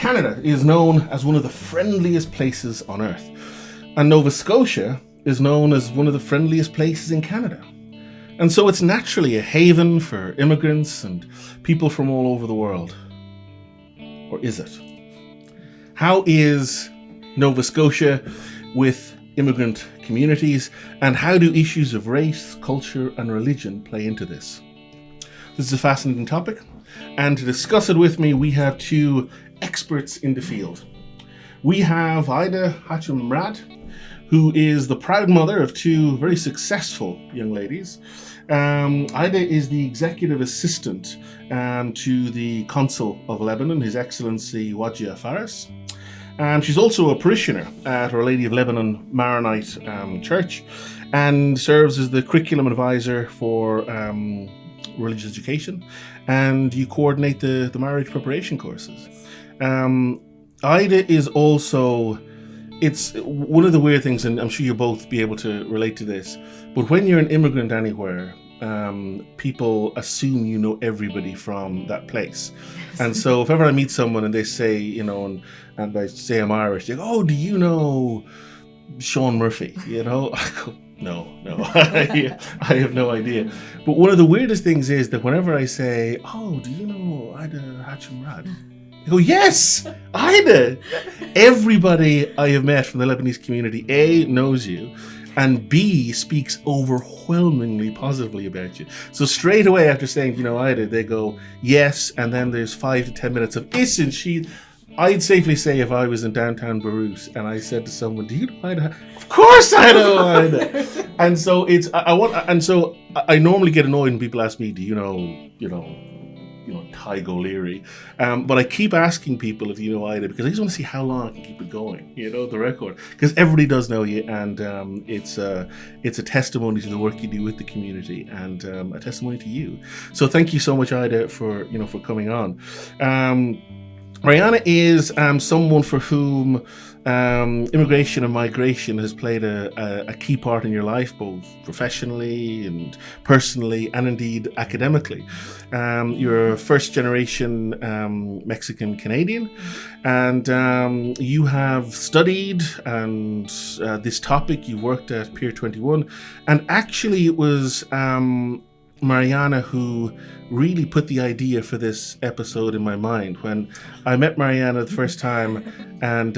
Canada is known as one of the friendliest places on earth, and Nova Scotia is known as one of the friendliest places in Canada. And so it's naturally a haven for immigrants and people from all over the world. Or is it? How is Nova Scotia with immigrant communities, and how do issues of race, culture and religion play into this? This is a fascinating topic, and to discuss it with me we have two experts in the field. We have Aida Hachem Mrad, who is the proud mother of two very successful young ladies. Aida is the executive assistant to the Consul of Lebanon, His Excellency Wajia Faris. She's also a parishioner at Our Lady of Lebanon Maronite Church, and serves as the curriculum advisor for religious education, and you coordinate the marriage preparation courses. Aida is also, it's one of the weird things, and I'm sure you'll both be able to relate to this, but when you're an immigrant anywhere, people assume you know everybody from that place. Yes. And so if ever I meet someone and they say, you know, and I say I'm Irish, they go, oh, do you know Sean Murphy? You know, I go, no, I have no idea. But one of the weirdest things is that whenever I say, oh, do you know Aida Hachem Mrad? They go, yes, Aida. Everybody I have met from the Lebanese community, A, knows you, and B, speaks overwhelmingly positively about you. So straight away after saying, you know, Aida, they go, yes, and then there's 5 to 10 minutes of, isn't she? I'd safely say if I was in downtown Beirut and I said to someone, do you know Aida? Of course I know Aida. And so I normally get annoyed when people ask me, do you know, Tygo O'Leary. But I keep asking people if you know Aida because I just want to see how long I can keep it going, the record. Because everybody does know you, and it's a testimony to the work you do with the community, and a testimony to you. So thank you so much, Aida, for coming on. Mariana is someone for whom immigration and migration has played a key part in your life, both professionally and personally, and indeed academically. You're a first-generation Mexican Canadian, and you have studied and this topic. You worked at Pier 21, and actually it was Mariana who really put the idea for this episode in my mind when I met Mariana the first time, and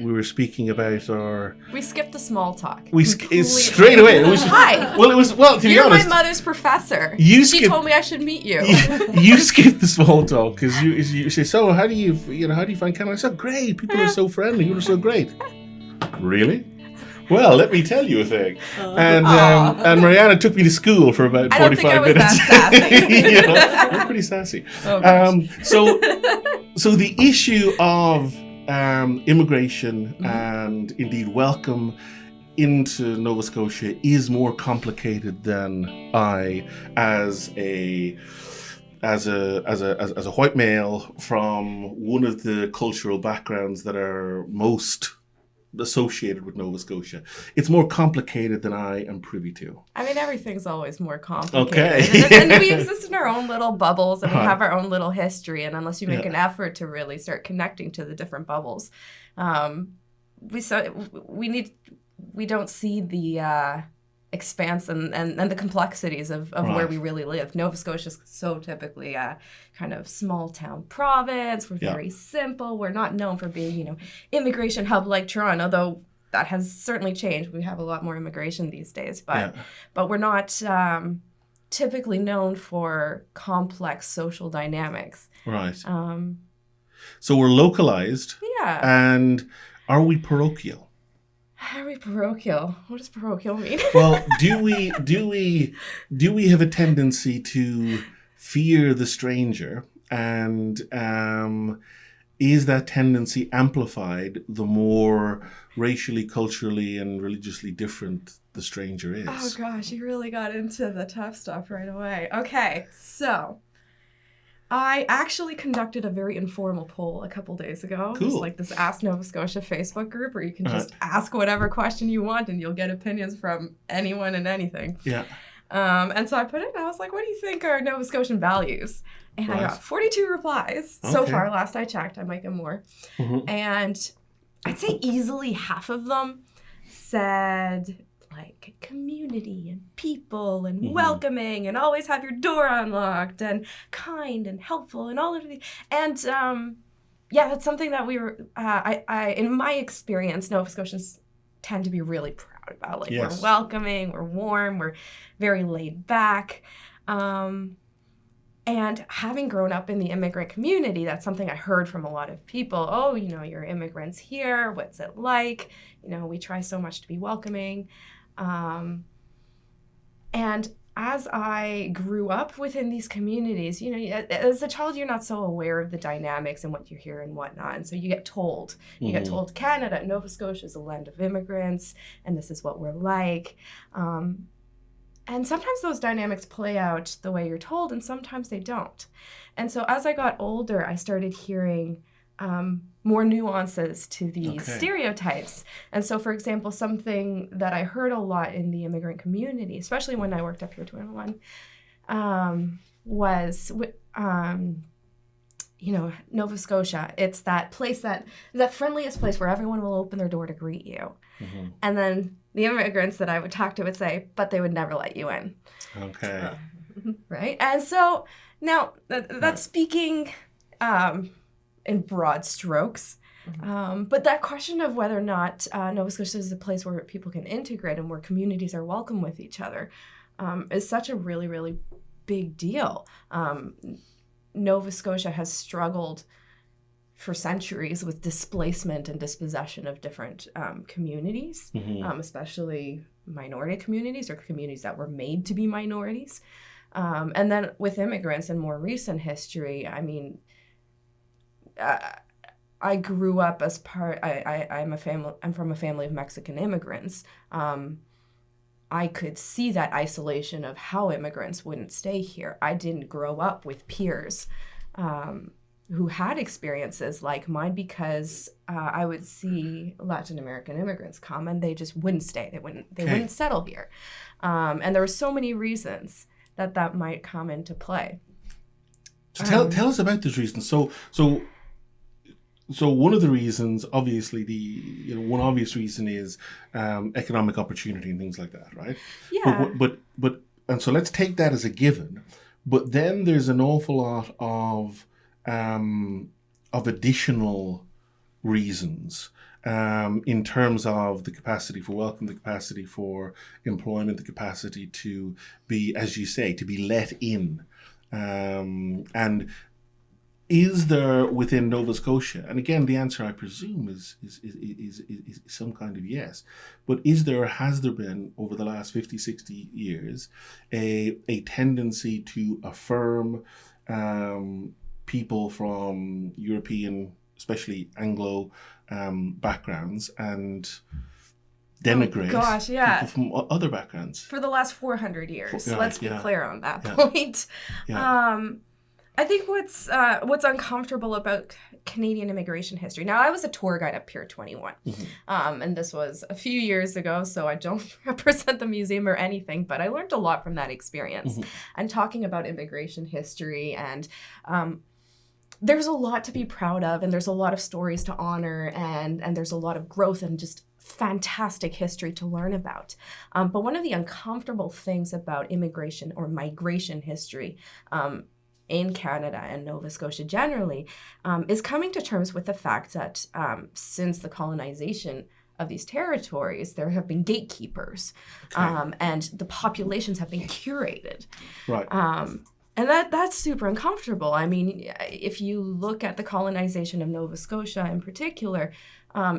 we were speaking about our... We skipped the small talk. Straight away. Hi. To be You're honest, my mother's professor. She told me I should meet you. You skipped the small talk because you say, so how do you find Canada? I said, great. People are so friendly. You are so great. Really? Well, let me tell you a thing. And Mariana took me to school for about 45 minutes. I don't think I was that sassy. You're pretty sassy. Oh, so the issue of immigration and indeed welcome into Nova Scotia is more complicated than I, as a white male from one of the cultural backgrounds that are most associated with Nova Scotia. It's more complicated than I am privy to. I mean, everything's always more complicated. Okay. and we exist in our own little bubbles, and we have our own little history, and unless you make an effort to really start connecting to the different bubbles, we don't see the expanse and the complexities of right. Where we really live. Nova Scotia is so typically a kind of small town province. We're very simple. We're not known for being, immigration hub like Toronto, though that has certainly changed. We have a lot more immigration these days, but we're not typically known for complex social dynamics. Right. So we're localized. Yeah. And are we parochial? Are we parochial? What does parochial mean? Well, do we have a tendency to fear the stranger, and is that tendency amplified the more racially, culturally, and religiously different the stranger is? Oh gosh, you really got into the tough stuff right away. Okay, so I actually conducted a very informal poll a couple days ago. Cool. It's like this Ask Nova Scotia Facebook group where you can just ask whatever question you want and you'll get opinions from anyone and anything. Yeah. And so I put it, and I was like, what do you think are Nova Scotian values? And I got 42 replies so far. Last I checked, I might get more. And I'd say easily half of them said like community and people and welcoming and always have your door unlocked and kind and helpful and all of these. And that's something that we were, I in my experience, Nova Scotians tend to be really proud about. Like we're welcoming, we're warm, we're very laid back. And having grown up in the immigrant community, that's something I heard from a lot of people. Oh, you're immigrants here. What's it like? We try so much to be welcoming. And as I grew up within these communities, as a child, you're not so aware of the dynamics and what you hear and whatnot. And so you get told. You get told Canada, Nova Scotia is a land of immigrants, and this is what we're like. And sometimes those dynamics play out the way you're told, and sometimes they don't. And so as I got older, I started hearing more nuances to these stereotypes. And so, for example, something that I heard a lot in the immigrant community, especially when I worked up here 21, was, Nova Scotia. It's that place, that friendliest place where everyone will open their door to greet you. And then the immigrants that I would talk to would say, but they would never let you in. Okay. Right? And so now that's speaking in broad strokes. But that question of whether or not Nova Scotia is a place where people can integrate and where communities are welcome with each other is such a really, really big deal. Nova Scotia has struggled for centuries with displacement and dispossession of different communities, especially minority communities or communities that were made to be minorities. And then with immigrants in more recent history, I mean, I grew up as I'm from a family of Mexican immigrants. I could see that isolation of how immigrants wouldn't stay here. I didn't grow up with peers who had experiences like mine because I would see Latin American immigrants come and they just wouldn't stay. They wouldn't settle here. And there were so many reasons that might come into play. So tell us about those reasons. So one of the reasons, obviously, one obvious reason is economic opportunity and things like that, right? Yeah. But and so let's take that as a given. But then there's an awful lot of additional reasons in terms of the capacity for welcome, the capacity for employment, the capacity to be, as you say, to be let in, and is there within Nova Scotia, and again, the answer I presume is some kind of yes, but has there been over the last 50, 60 years a tendency to affirm people from European, especially Anglo backgrounds, and denigrate people from other backgrounds? For the last 400 years, let's be clear on that point. I think what's uncomfortable about Canadian immigration history. Now, I was a tour guide up here at 21, and this was a few years ago, so I don't represent the museum or anything, but I learned a lot from that experience. And talking about immigration history, and there's a lot to be proud of, and there's a lot of stories to honor, and there's a lot of growth and just fantastic history to learn about. But one of the uncomfortable things about immigration or migration history in Canada and Nova Scotia generally, is coming to terms with the fact that since the colonization of these territories, there have been gatekeepers, and the populations have been curated. Right. And that's super uncomfortable. I mean, if you look at the colonization of Nova Scotia in particular,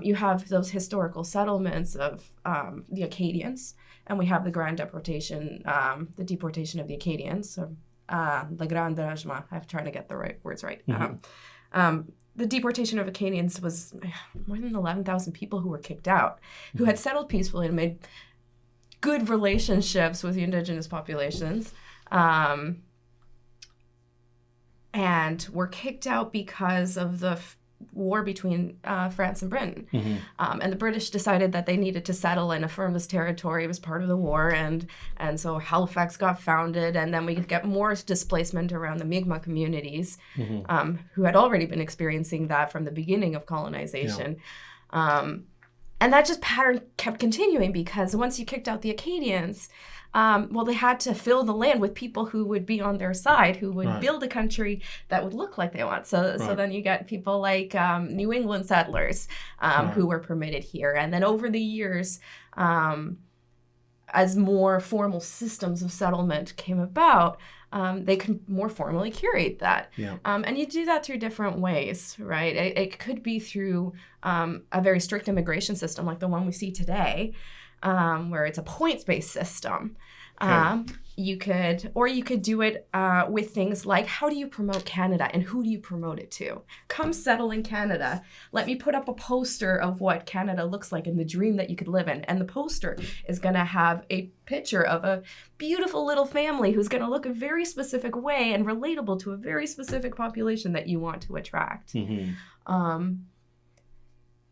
you have those historical settlements of the Acadians, and we have the Grand Deportation, the deportation of the Acadians, so Le Grand Dérangement. I'm trying to get the right words right. The deportation of Acadians was more than 11,000 people who were kicked out, who had settled peacefully and made good relationships with the indigenous populations, and were kicked out because of the war between France and Britain. Mm-hmm. And the British decided that they needed to settle and affirm this territory. It was part of the war. And so Halifax got founded. And then we could get more displacement around the Mi'kmaq communities, who had already been experiencing that from the beginning of colonization. Yeah. And that just pattern kept continuing because once you kicked out the Acadians, they had to fill the land with people who would be on their side, who would build a country that would look like they want. So then you get people like New England settlers who were permitted here. And then over the years, as more formal systems of settlement came about, they could more formally curate that. Yeah. And you do that through different ways, right? It could be through a very strict immigration system like the one we see today, where it's a points-based system. Okay. You could do it with things like, how do you promote Canada and who do you promote it to? Come settle in Canada. Let me put up a poster of what Canada looks like and the dream that you could live in. And the poster is going to have a picture of a beautiful little family who's going to look a very specific way and relatable to a very specific population that you want to attract. Mm-hmm.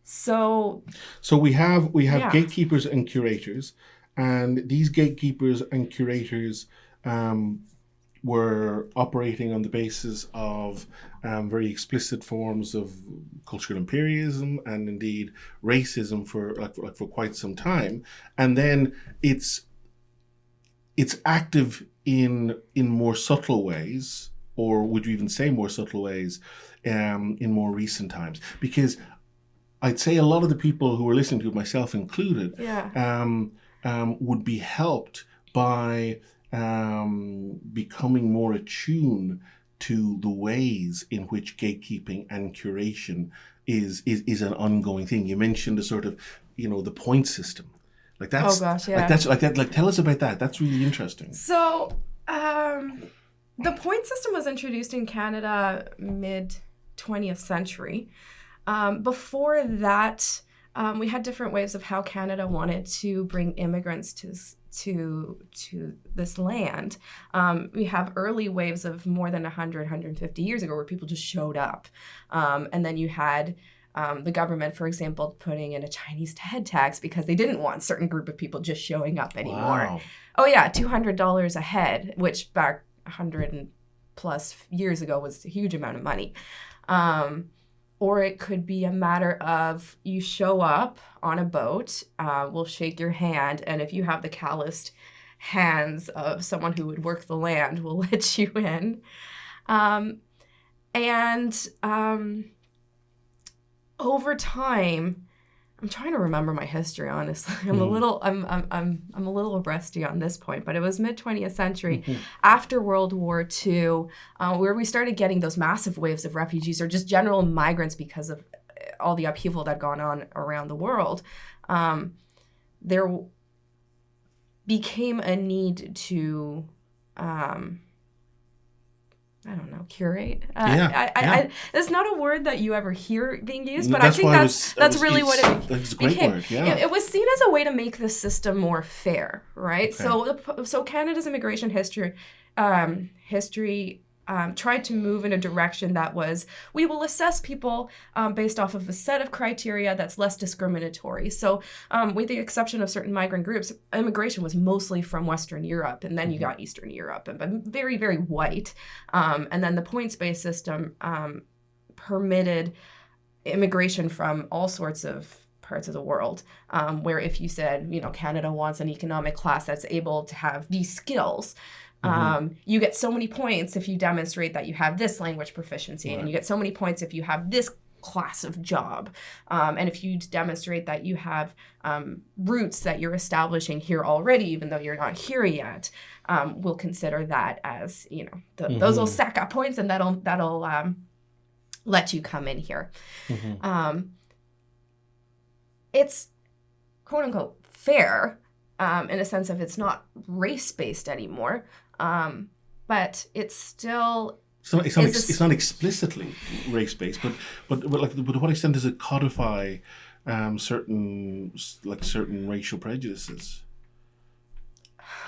So we have gatekeepers and curators. And these gatekeepers and curators were operating on the basis of very explicit forms of cultural imperialism and indeed racism for quite some time. And then it's active in more subtle ways, or would you even say more subtle ways, in more recent times? Because I'd say a lot of the people who are listening to it, myself included, would be helped by becoming more attuned to the ways in which gatekeeping and curation is an ongoing thing. You mentioned a sort of, the point system. Like that's, oh gosh, yeah. Like tell us about that. That's really interesting. So, the point system was introduced in Canada mid 20th century. Before that, we had different ways of how Canada wanted to bring immigrants to this land. We have early waves of more than 100, 150 years ago where people just showed up. And then you had the government, for example, putting in a Chinese head tax because they didn't want a certain group of people just showing up anymore. Wow. Oh yeah, $200 a head, which back 100 and plus years ago was a huge amount of money. Or it could be a matter of you show up on a boat, we'll shake your hand, and if you have the calloused hands of someone who would work the land, we'll let you in. Over time, I'm trying to remember my history, honestly. I'm a little rusty on this point, but it was mid 20th century, after World War II, where we started getting those massive waves of refugees or just general migrants because of all the upheaval that had gone on around the world. There became a need to curate. It's not a word that you ever hear being used, but I think that's really what it became. Word, yeah. It was seen as a way to make the system more fair, right? Okay. So Canada's immigration history tried to move in a direction that was, we will assess people based off of a set of criteria that's less discriminatory. So with the exception of certain migrant groups, immigration was mostly from Western Europe, and then you got Eastern Europe, but very, very white. And then the points-based system permitted immigration from all sorts of parts of the world, where if you said, Canada wants an economic class that's able to have these skills, you get so many points if you demonstrate that you have this language proficiency, and you get so many points if you have this class of job. And if you demonstrate that you have roots that you're establishing here already, even though you're not here yet, we'll consider that as, those will stack up points, and that'll let you come in here. It's quote unquote fair in a sense of it's not race-based anymore. But it's still... It's not explicitly race-based, but to what extent does it codify certain racial prejudices?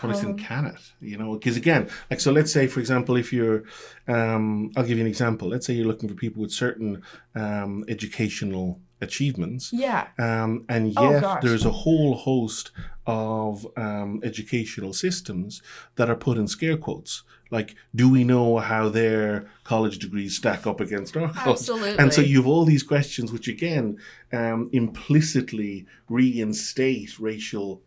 what is in Canada, because again, like, so let's say, for example, if you're, I'll give you an example. Let's say you're looking for people with certain educational achievements. Yeah. And yet there's a whole host of educational systems that are put in scare quotes. Like, do we know how their college degrees stack up against our college? Absolutely. And so you have all these questions which, again, implicitly reinstate racial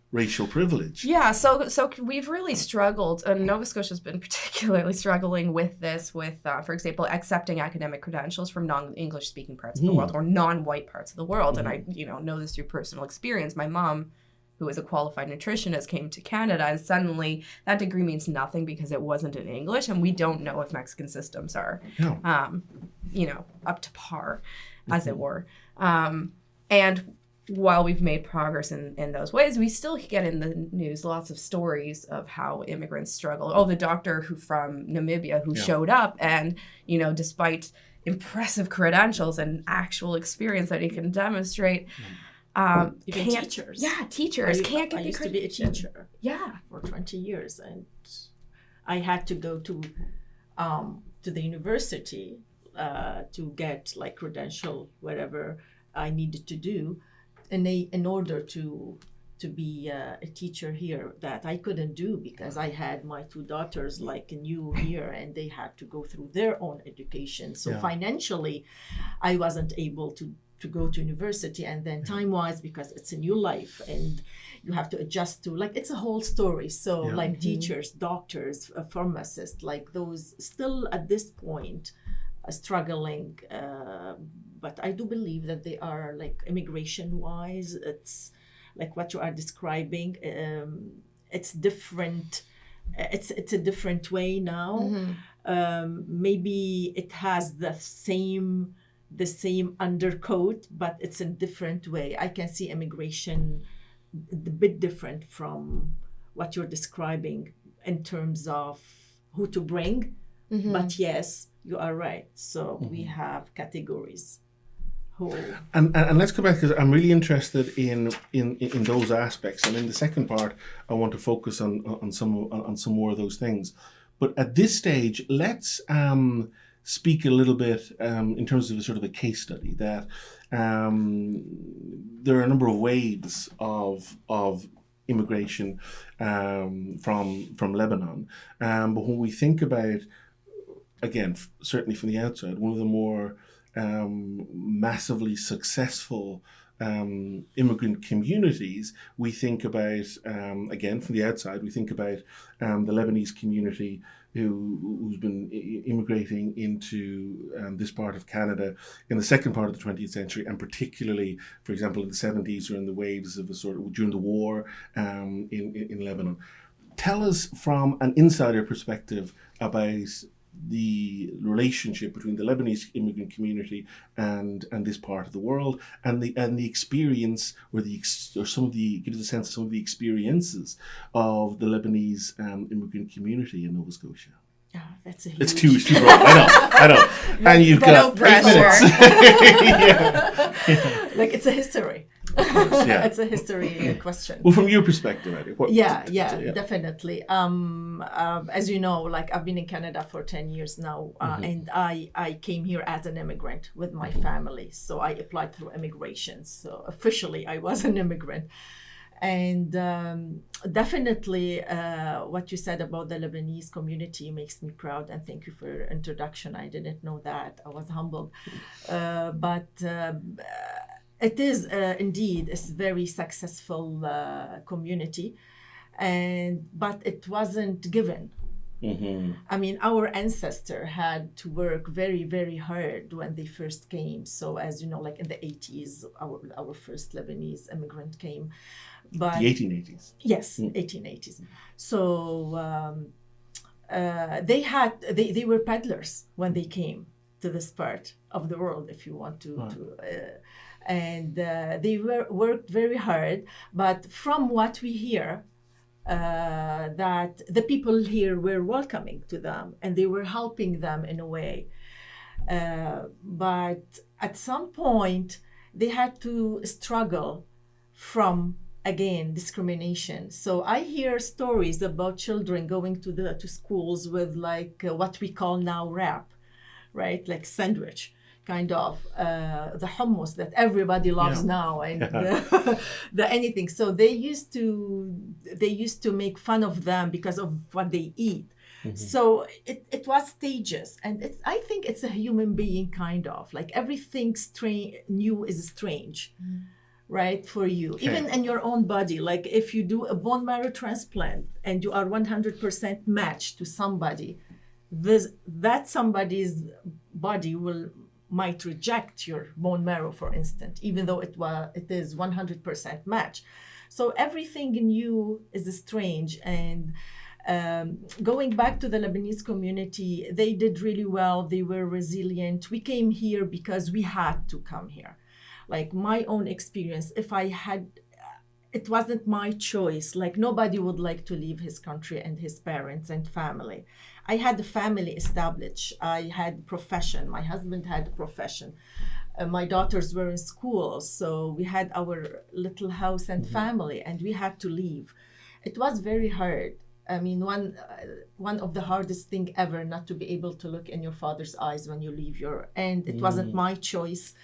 privilege. Yeah, so we've really struggled, and Nova Scotia's been particularly struggling with this, with, for example, accepting academic credentials from non-English speaking parts of the world, or non-white parts of the world. And I, know this through personal experience. My mom, who is a qualified nutritionist, came to Canada, and suddenly that degree means nothing because it wasn't in English, and we don't know if Mexican systems are, up to par, as it were. And while we've made progress in those ways, we still get in the news lots of stories of how immigrants struggle. Oh, the doctor from Namibia who showed up and, despite impressive credentials and actual experience that he can demonstrate, even teachers. Yeah, teachers can't get I the used to be a teacher. Yeah. For 20 years, and I had to go to the university to get like credential, whatever I needed to do, in order to be a teacher here, that I couldn't do because I had my two daughters like new here, and they had to go through their own education. So financially, I wasn't able to go to university, and then time-wise, because it's a new life and you have to adjust to, like, it's a whole story. So like teachers, doctors, pharmacists, like those still at this point struggling, but I do believe that they are, like, immigration-wise, it's like what you are describing. It's different. It's a different way now. Maybe it has the same undercoat, but it's a different way. I can see immigration a bit different from what you're describing in terms of who to bring. But yes, you are right. So we have categories. And let's go back, because I'm really interested in those aspects. And in the second part, I want to focus on some more of those things. But at this stage, let's speak a little bit in terms of a sort of a case study, that there are a number of waves of immigration from Lebanon. But when we think about, again, certainly from the outside, one of the more massively successful immigrant communities, we think about, again, from the outside, we think about the Lebanese community who's been immigrating into this part of Canada in the second part of the 20th century, and particularly, for example, in the 70s, or in the waves of during the war in Lebanon. Tell us from an insider perspective about the relationship between the Lebanese immigrant community and this part of the world, and the experience, or some of the, give us a sense of some of the experiences of the Lebanese immigrant community in Nova Scotia. Oh, that's a huge... It's too broad. I know. And you've got 8 minutes. Like, it's a history. It's a history question. Well, from your perspective, Aida, definitely. As you know, like, I've been in Canada for 10 years now, and I came here as an immigrant with my family. So I applied through immigration. So officially, I was an immigrant. And definitely what you said about the Lebanese community makes me proud, and thank you for your introduction. I didn't know that. I was humbled. But it is indeed a very successful community, but it wasn't given. I mean, our ancestor had to work very, very hard when they first came. So as you know, like in the 80s, our first Lebanese immigrant came. But the 1880s. Yes, 1880s. So they were peddlers when they came to this part of the world, if you want to. And they worked very hard. But from what we hear, that the people here were welcoming to them, and they were helping them in a way. But at some point, they had to struggle from again, discrimination. So I hear stories about children going to schools with like what we call now wrap, right? Like sandwich, kind of the hummus that everybody loves now, and the anything. So they used to make fun of them because of what they eat. So it was stages, and I think it's a human being, kind of like everything new is strange. Right, for you, even in your own body. Like if you do a bone marrow transplant and you are 100% matched to somebody, that somebody's body might reject your bone marrow, for instance, even though it is 100% match. So everything in you is strange. And going back to the Lebanese community, they did really well. They were resilient. We came here because we had to come here. Like my own experience, it wasn't my choice. Like nobody would like to leave his country and his parents and family. I had a family established. I had profession. My husband had a profession. My daughters were in school. So we had our little house and family, and we had to leave. It was very hard. I mean, one of the hardest thing ever, not to be able to look in your father's eyes when you leave and it wasn't my choice.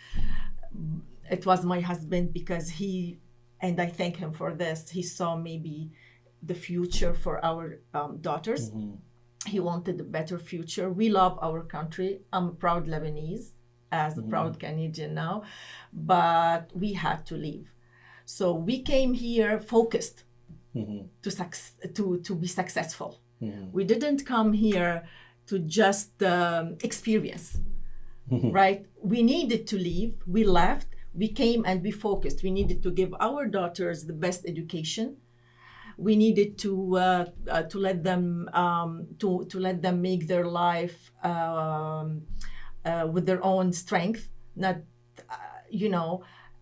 It was my husband, because and I thank him for this, he saw maybe the future for our daughters. He wanted a better future. We love our country. I'm a proud Lebanese, as a proud Canadian now, but we had to leave. So we came here focused to be successful. We didn't come here to just experience. Right? We needed to leave. We left. We came and we focused. We needed to give our daughters the best education. We needed to let them make their life with their own strength. Not,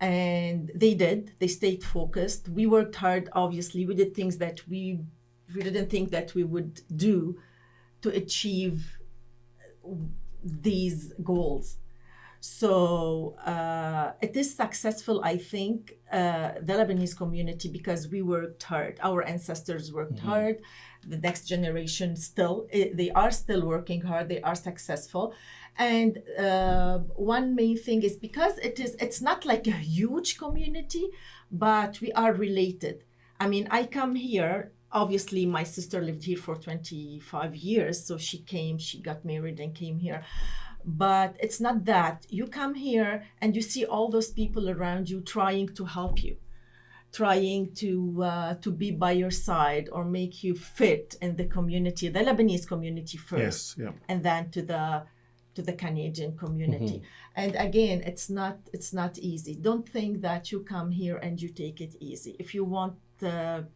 and they did. They stayed focused. We worked hard. Obviously, we did things that we didn't think that we would do to achieve these goals. So it is successful, I think, the Lebanese community, because we worked hard. Our ancestors worked hard. The next generation they are still working hard. They are successful. And one main thing is because it's not like a huge community, but we are related. I mean, I come here. Obviously, my sister lived here for 25 years. So she got married and came here. But it's not that. You come here and you see all those people around you trying to help you, trying to be by your side or make you fit in the community, the Lebanese community first, and then to the Canadian community. And again, it's not easy. Don't think that you come here and you take it easy. If you want to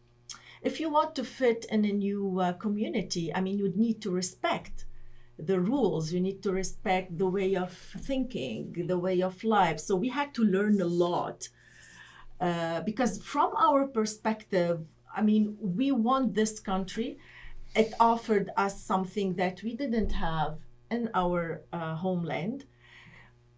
fit in a new community, I mean, you need to respect the rules. You need to respect the way of thinking, the way of life. So we had to learn a lot because from our perspective, I mean, we want this country. It offered us something that we didn't have in our homeland.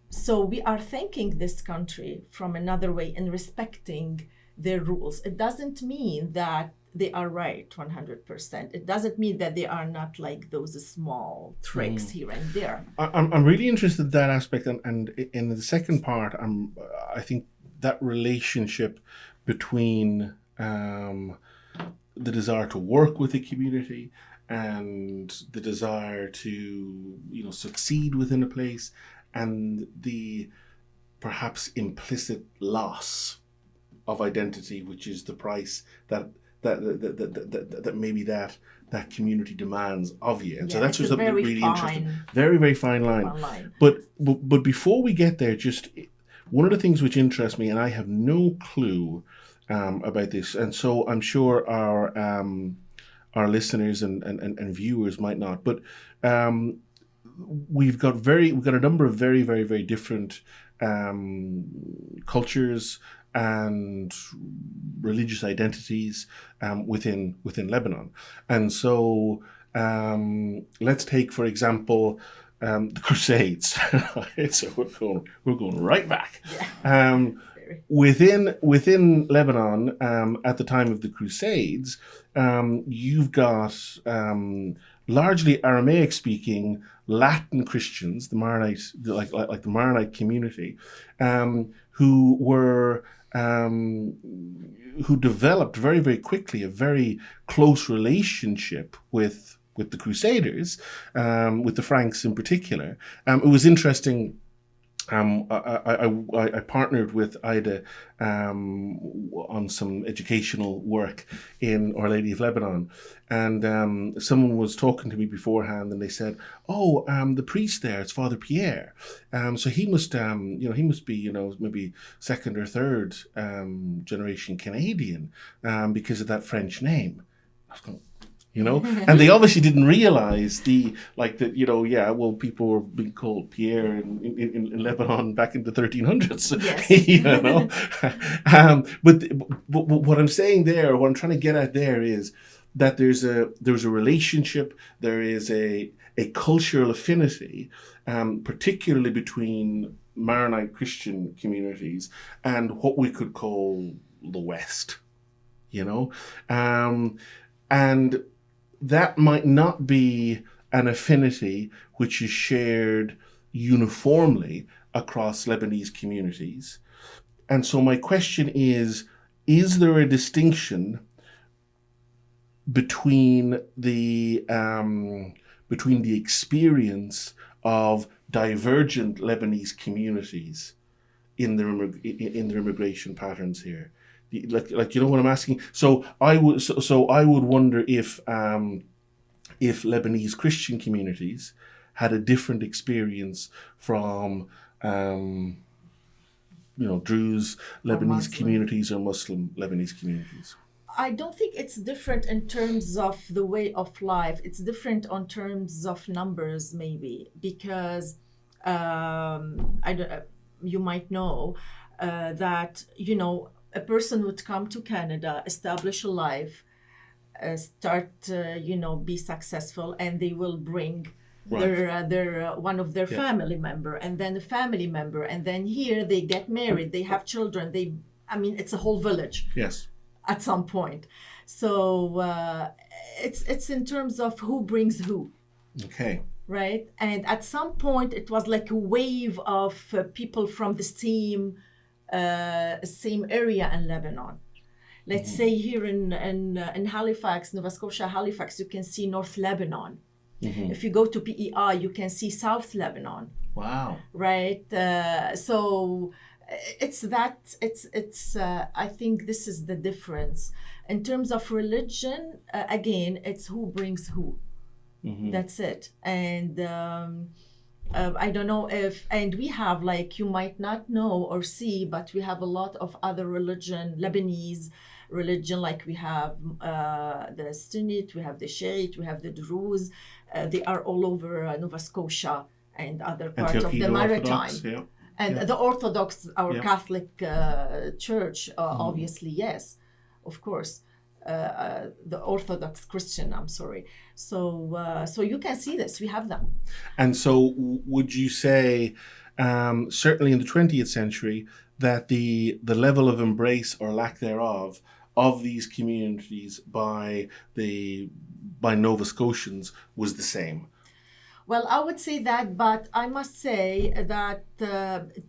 So we are thanking this country from another way and respecting their rules. It doesn't mean that they are right 100%. It doesn't mean that they are not like those small tricks here and there. I'm really interested in that aspect, and in the second part, I think that relationship between the desire to work with the community and the desire to succeed within a place, and the perhaps implicit loss of identity, which is the price that maybe that community demands of you. And so that's just something really interesting. Very, very fine line. But before we get there, just one of the things which interests me, and I have no clue about this, and so I'm sure our listeners and viewers might not, but we've got a number of very, very, very different cultures and religious identities within Lebanon. And so let's take, for example, the Crusades. So we're going right back. very. Within Lebanon, at the time of the Crusades, you've got largely Aramaic-speaking Latin Christians, the Maronite, like the Maronite community, who were who developed very, very quickly a very close relationship with the Crusaders, with the Franks in particular. It was interesting. I partnered with Aida on some educational work in Our Lady of Lebanon, and someone was talking to me beforehand, and they said, "Oh, the priest there, it's Father Pierre. So he must, he must be, maybe second or third generation Canadian because of that French name." I was going, and they obviously didn't realize people were being called Pierre in Lebanon back in the 1300s. Yes. But what I'm saying there, what I'm trying to get at there is that there's a relationship, there is a cultural affinity, particularly between Maronite Christian communities and what we could call the West, and that might not be an affinity which is shared uniformly across Lebanese communities. And so my question is there a distinction between the experience of divergent Lebanese communities in their immigration patterns here? Like what I'm asking. So I would wonder if Lebanese Christian communities had a different experience from Druze Lebanese communities or Muslim Lebanese communities. I don't think it's different in terms of the way of life. It's different on terms of numbers, maybe, because you might know that a person would come to Canada, establish a life, start, be successful, and they will bring their one of their family member, and then a family member, and then here they get married, they have children. It's a whole village. Yes. At some point, so it's in terms of who brings who. Okay. Right, and at some point it was like a wave of people from the same area in Lebanon. Let's say here in Halifax, Nova Scotia, Halifax, you can see North Lebanon. If you go to PEI, you can see South Lebanon. Wow. Right. So it's I think this is the difference. In terms of religion, again, it's who brings who. That's it. And I don't know and we have, like, you might not know or see, but we have a lot of other Lebanese religion, like we have the Sunnite, we have the Shiite, we have the Druze. They are all over Nova Scotia and other parts of the Maritime. And the Orthodox, our Catholic Church, obviously, yes, of course. The Orthodox Christian, I'm sorry. So you can see this, we have them. And so would you say, certainly in the 20th century, that the level of embrace or lack thereof of these communities by Nova Scotians was the same? Well, I would say that, but I must say that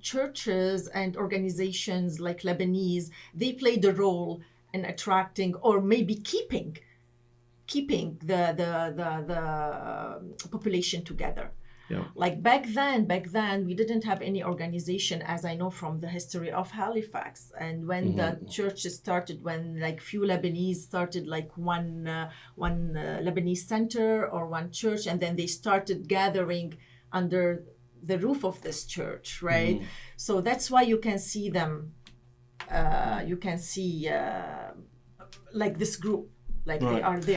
churches and organizations like Lebanese, they played a role in attracting or maybe keeping the population together. Yeah. Like back then we didn't have any organization, as I know from the history of Halifax. And when the churches started, when like few Lebanese started, like one Lebanese center or one church, and then they started gathering under the roof of this church, right? So that's why you can see them. You can see like this group, like they are there.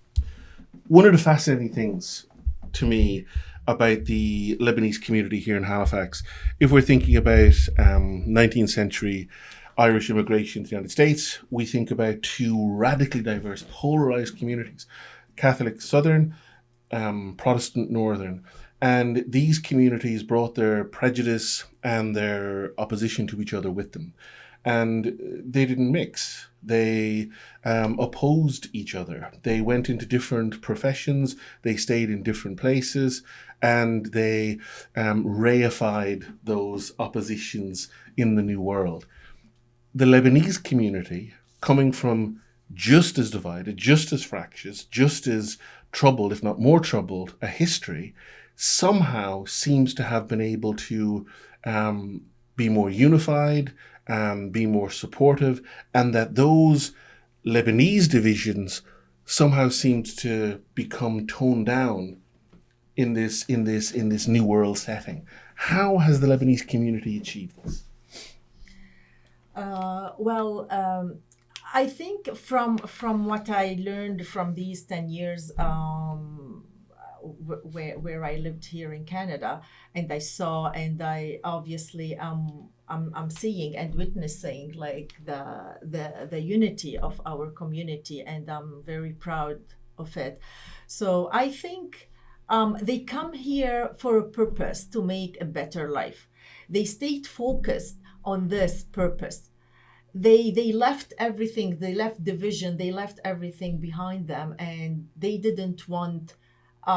One of the fascinating things to me about the Lebanese community here in Halifax, if we're thinking about 19th century Irish immigration to the United States, we think about two radically diverse, polarized communities, Catholic Southern, Protestant Northern. And these communities brought their prejudice and their opposition to each other with them. and they didn't mix. They opposed each other. They went into different professions. They stayed in different places, and they reified those oppositions in the New World. The Lebanese community, coming from just as divided, just as fractious, just as troubled, if not more troubled, a history, somehow seems to have been able to be more unified, be more supportive, and that those Lebanese divisions somehow seemed to become toned down in this New World setting. How has the Lebanese community achieved this? I think from what I learned from these 10 years where I lived here in Canada, and I saw, and I obviously I'm seeing and witnessing like the unity of our community, and I'm very proud of it. So I think they come here for a purpose, to make a better life. They stayed focused on this purpose. They left everything, they left division, they left everything behind them, and they didn't want,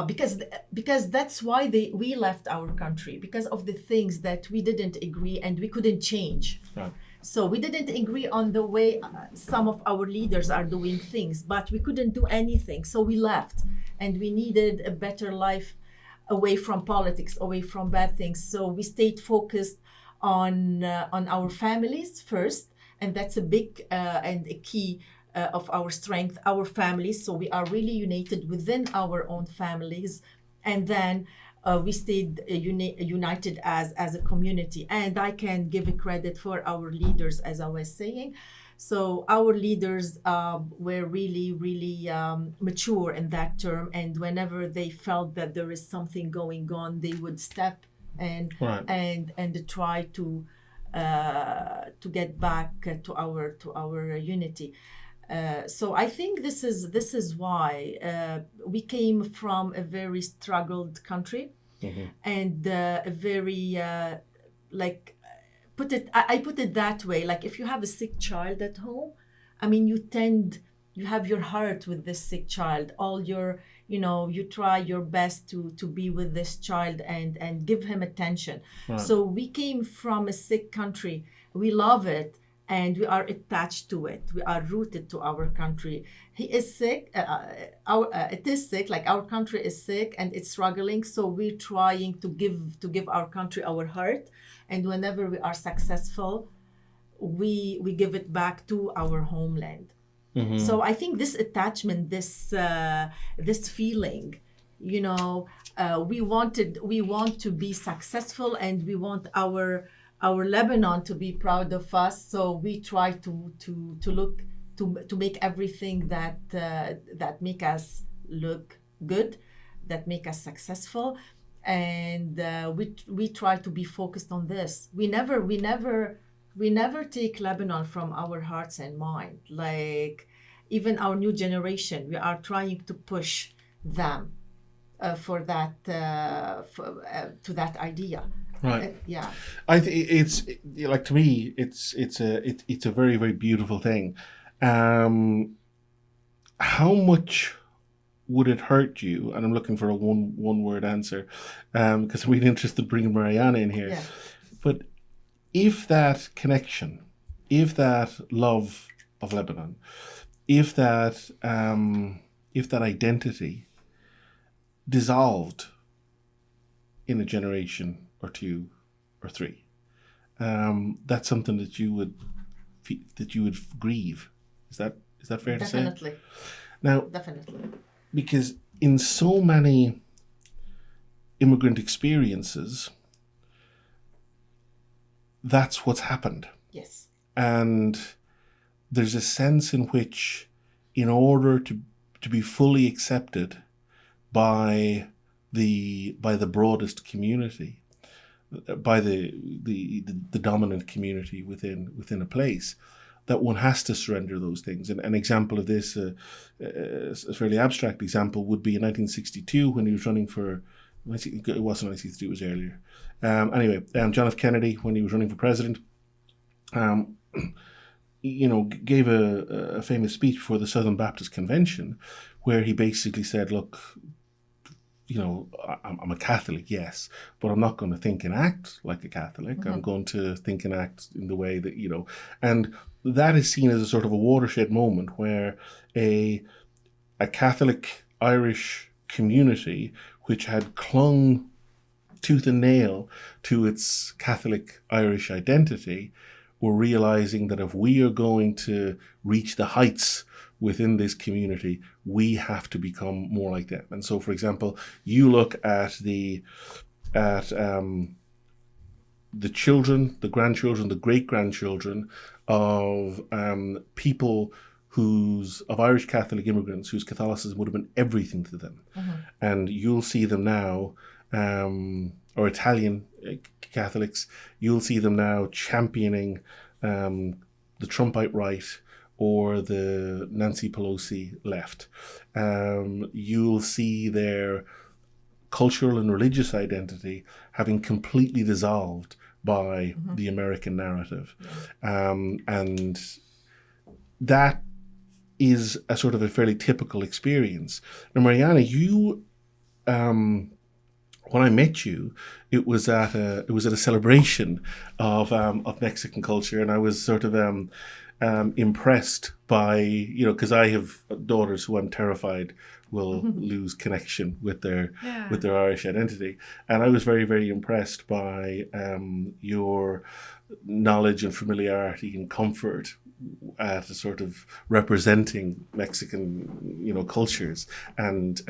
because that's why we left our country, because of the things that we didn't agree and we couldn't change. Right. So we didn't agree on the way some of our leaders are doing things, but we couldn't do anything, so we left, and we needed a better life away from politics, away from bad things. So we stayed focused on our families first. And that's a big and a key of our strength, our families. So we are really united within our own families. And then we stayed united as a community. And I can give a credit for our leaders, as I was saying. So our leaders were really, really mature in that term. And whenever they felt that there is something going on, they would step and Right. and try to get back to our unity. So I think this is why we came from a very struggled country, and a very I put it that way. Like if you have a sick child at home, I mean, you have your heart with this sick child. You try your best to be with this child and give him attention. Right. So we came from a sick country. We love it, and we are attached to it. We are rooted to our country. He is sick. It is sick. Like our country is sick and it's struggling. So we're trying to give our country our heart. And whenever we are successful, we give it back to our homeland. Mm-hmm. So I think this attachment, this feeling, we want to be successful, and we want our Lebanon to be proud of us. So we try to make everything that make us look good, that make us successful, and we try to be focused on this. We never take Lebanon from our hearts and mind. Like even our new generation, we are trying to push them for that to that idea. Right. Yeah. I think it's like, to me, it's a very, very beautiful thing. How much would it hurt you? And I'm looking for a one word answer, because I'm really interested in bringing Mariana in here. Yeah. But if that connection, if that love of Lebanon, if that identity dissolved in a generation or two or three, that's something that you would grieve. Is that fair to say? Definitely. Now, definitely. Because in so many immigrant experiences, that's what's happened. Yes. And there's a sense in which, in order to be fully accepted by the broadest community, by the dominant community within a place, that one has to surrender those things. And an example of this, a fairly abstract example, would be in 1962 when he was running for, it wasn't 1962, it was earlier. John F. Kennedy, when he was running for president, gave a famous speech before the Southern Baptist Convention, where he basically said, look, I'm a Catholic, yes, but I'm not going to think and act like a Catholic. Mm-hmm. I'm going to think and act in the way that, and that is seen as a sort of a watershed moment where a Catholic Irish community, which had clung tooth and nail to its Catholic Irish identity, were realizing that if we are going to reach the heights within this community, we have to become more like them. And so, for example, you look at the children, the grandchildren, the great-grandchildren of people of Irish Catholic immigrants whose Catholicism would have been everything to them. Mm-hmm. And you'll see them now, or Italian Catholics, you'll see them now championing the Trumpite right or the Nancy Pelosi left. You'll see their cultural and religious identity having completely dissolved by mm-hmm. the American narrative. Yeah. And that is a sort of a fairly typical experience. Now, Mariana, you, when I met you, it was at a celebration of Mexican culture, and I was sort of impressed by, because I have daughters who I'm terrified will mm-hmm. lose connection with their Irish identity, and I was very, very impressed by your knowledge and familiarity and comfort at a sort of representing Mexican, cultures and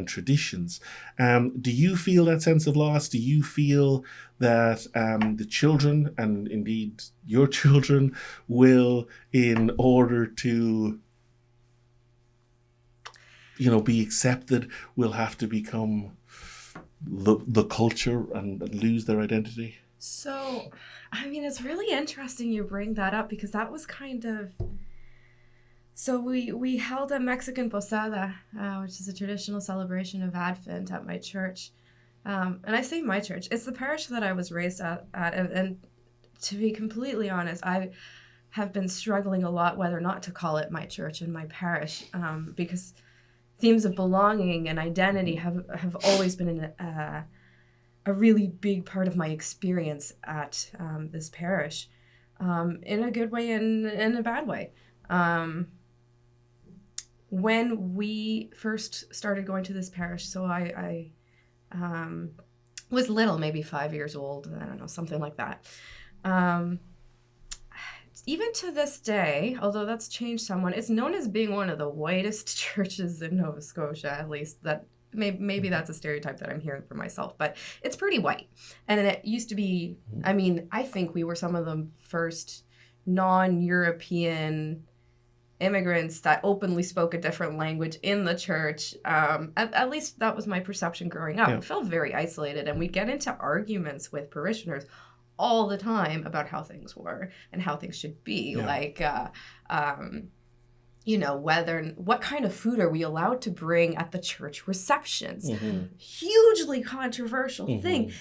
traditions. Do you feel that sense of loss? Do you feel that the children, and indeed your children, will, in order to, be accepted, will have to become the culture and lose their identity? So, it's really interesting you bring that up, because that was kind of... So we held a Mexican posada, which is a traditional celebration of Advent at my church. And I say my church, it's the parish that I was raised at. And to be completely honest, I have been struggling a lot whether or not to call it my church and my parish, because themes of belonging and identity have always been a really big part of my experience at this parish, in a good way and in a bad way. When we first started going to this parish, so I was little, maybe 5 years old, I don't know, something like that. Even to this day, although that's changed somewhat, it's known as being one of the whitest churches in Nova Scotia, at least that... Maybe that's a stereotype that I'm hearing for myself, but it's pretty white. And it used to be, I think we were some of the first non-European immigrants that openly spoke a different language in the church. At least that was my perception growing up. Yeah. I felt very isolated, and we'd get into arguments with parishioners all the time about how things were and how things should be. Yeah. What kind of food are we allowed to bring at the church receptions? Mm-hmm. Hugely controversial mm-hmm. thing.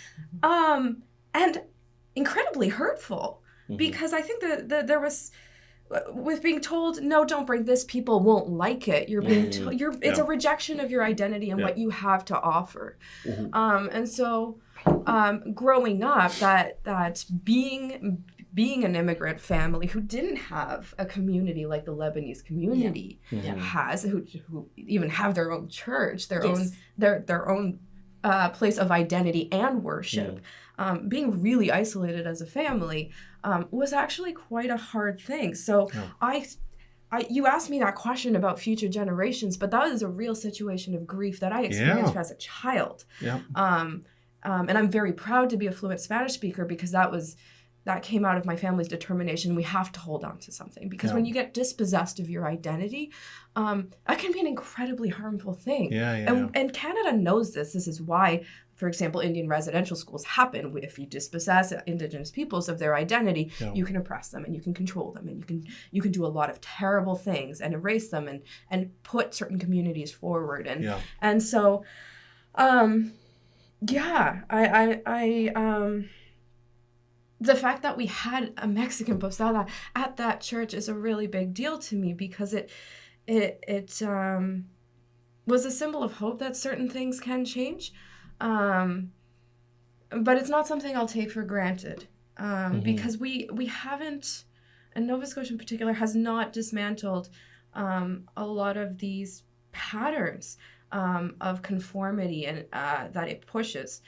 And incredibly hurtful, mm-hmm. because I think that there was, with being told, no, don't bring this, people won't like it. You're being mm-hmm. It's a rejection of your identity and what you have to offer. Mm-hmm. And so growing up, that being an immigrant family who didn't have a community like the Lebanese community has, who even have their own church, their own place of identity and worship, being really isolated as a family was actually quite a hard thing. So you asked me that question about future generations, but that is a real situation of grief that I experienced as a child. Yeah. And I'm very proud to be a fluent Spanish speaker, because that came out of my family's determination. We have to hold on to something, because when you get dispossessed of your identity, that can be an incredibly harmful thing. And Canada knows this. This is why, for example, Indian residential schools happen. If you dispossess Indigenous peoples of their identity, you can oppress them and you can control them, and you can do a lot of terrible things and erase them and put certain communities forward. And so, the fact that we had a Mexican posada at that church is a really big deal to me, because it was a symbol of hope that certain things can change. But it's not something I'll take for granted, because we haven't, and Nova Scotia in particular, has not dismantled a lot of these patterns of conformity and that it pushes.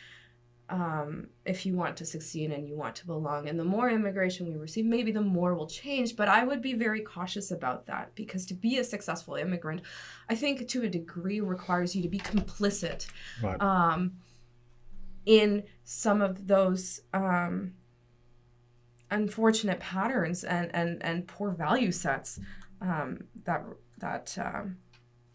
If you want to succeed and you want to belong. And the more immigration we receive, maybe the more will change. But I would be very cautious about that, because to be a successful immigrant, I think to a degree requires you to be complicit in some of those unfortunate patterns and poor value sets that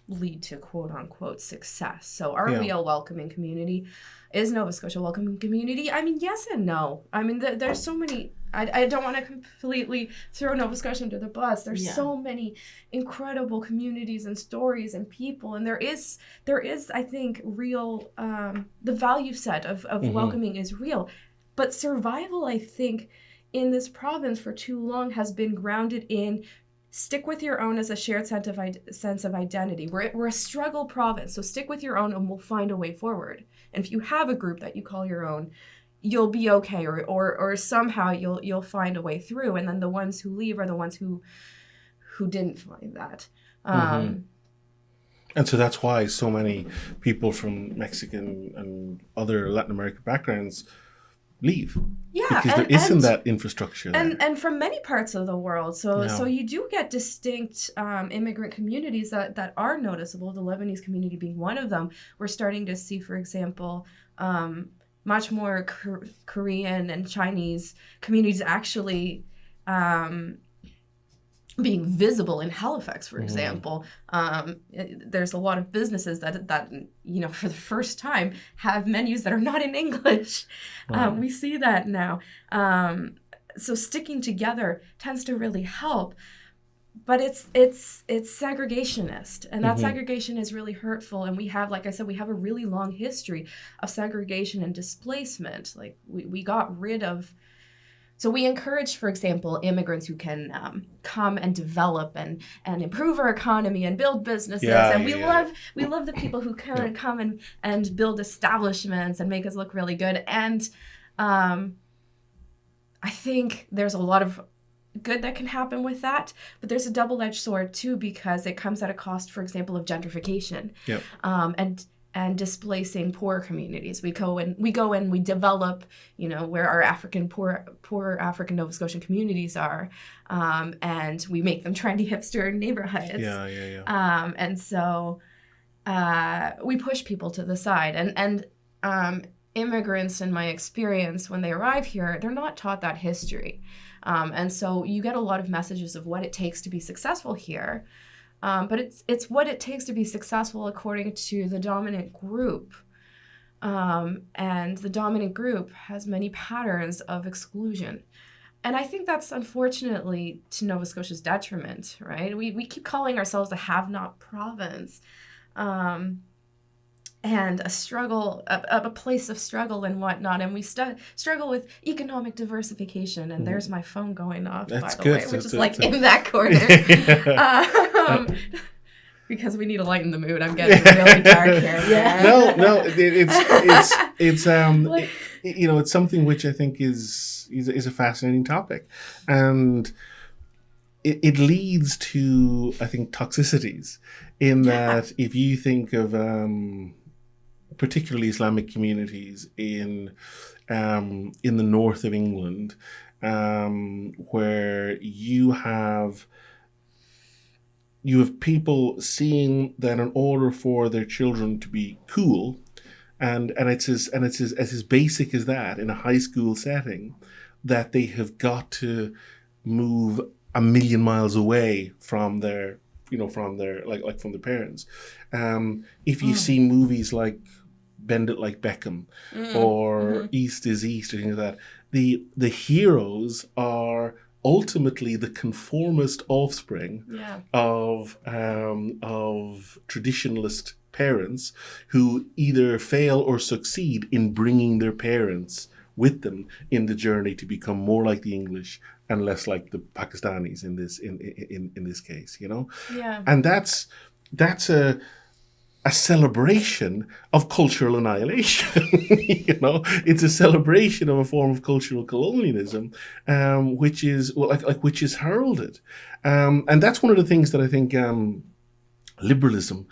lead to quote unquote success. So are we a welcoming community? Is Nova Scotia a welcoming community? I mean, yes and no. I mean, there's so many, I don't want to completely throw Nova Scotia under the bus. There's so many incredible communities and stories and people. And there is I think, real, the value set of welcoming is real. But survival, I think, in this province for too long has been grounded in stick with your own as a shared sense of identity. We're a struggle province, so stick with your own and we'll find a way forward. And if you have a group that you call your own, you'll be okay, or somehow you'll find a way through. And then the ones who leave are the ones who didn't find that. And so that's why so many people from Mexican and other Latin American backgrounds leave. Yeah, because there isn't that infrastructure there. And from many parts of the world. So you do get distinct immigrant communities that are noticeable, the Lebanese community being one of them. We're starting to see, for example, much more Korean and Chinese communities actually being visible in Halifax, for example. There's a lot of businesses that for the first time have menus that are not in English. We see that now. So sticking together tends to really help. But it's segregationist, and that segregation is really hurtful. And we have, like I said, we have a really long history of segregation and displacement. Like we got rid of. So we encourage, for example, immigrants who can come and develop and improve our economy and build businesses. And we love the people who can come and build establishments and make us look really good. And I think there's a lot of good that can happen with that, but there's a double-edged sword too, because it comes at a cost, for example, of gentrification. And displacing poor communities. We go and we develop, where our poor African Nova Scotian communities are, and we make them trendy hipster neighborhoods. And so we push people to the side. And immigrants, in my experience, when they arrive here, they're not taught that history. And so you get a lot of messages of what it takes to be successful here. But it's what it takes to be successful according to the dominant group. And the dominant group has many patterns of exclusion. And I think that's unfortunately to Nova Scotia's detriment, right? We keep calling ourselves a have-not province. And a struggle, a place of struggle and whatnot. And we struggle with economic diversification. And there's my phone going off, by the way, which is in that corner. Because we need to lighten the mood. I'm getting really dark here. No, it's something which I think is a fascinating topic. And it leads to, I think, toxicities in that if you think of particularly Islamic communities in the north of England, where you have people seeing that in order for their children to be cool, and it's as basic as that in a high school setting, that they have got to move 1,000,000 miles away from their from their parents. If you see movies like Bend It Like Beckham or East is East or things like that, the heroes are ultimately the conformist offspring of traditionalist parents who either fail or succeed in bringing their parents with them in the journey to become more like the English and less like the Pakistanis in this case, you know? Yeah. And that's a celebration of cultural annihilation. You know, it's a celebration of a form of cultural colonialism, which is which is heralded, and that's one of the things that I think liberalism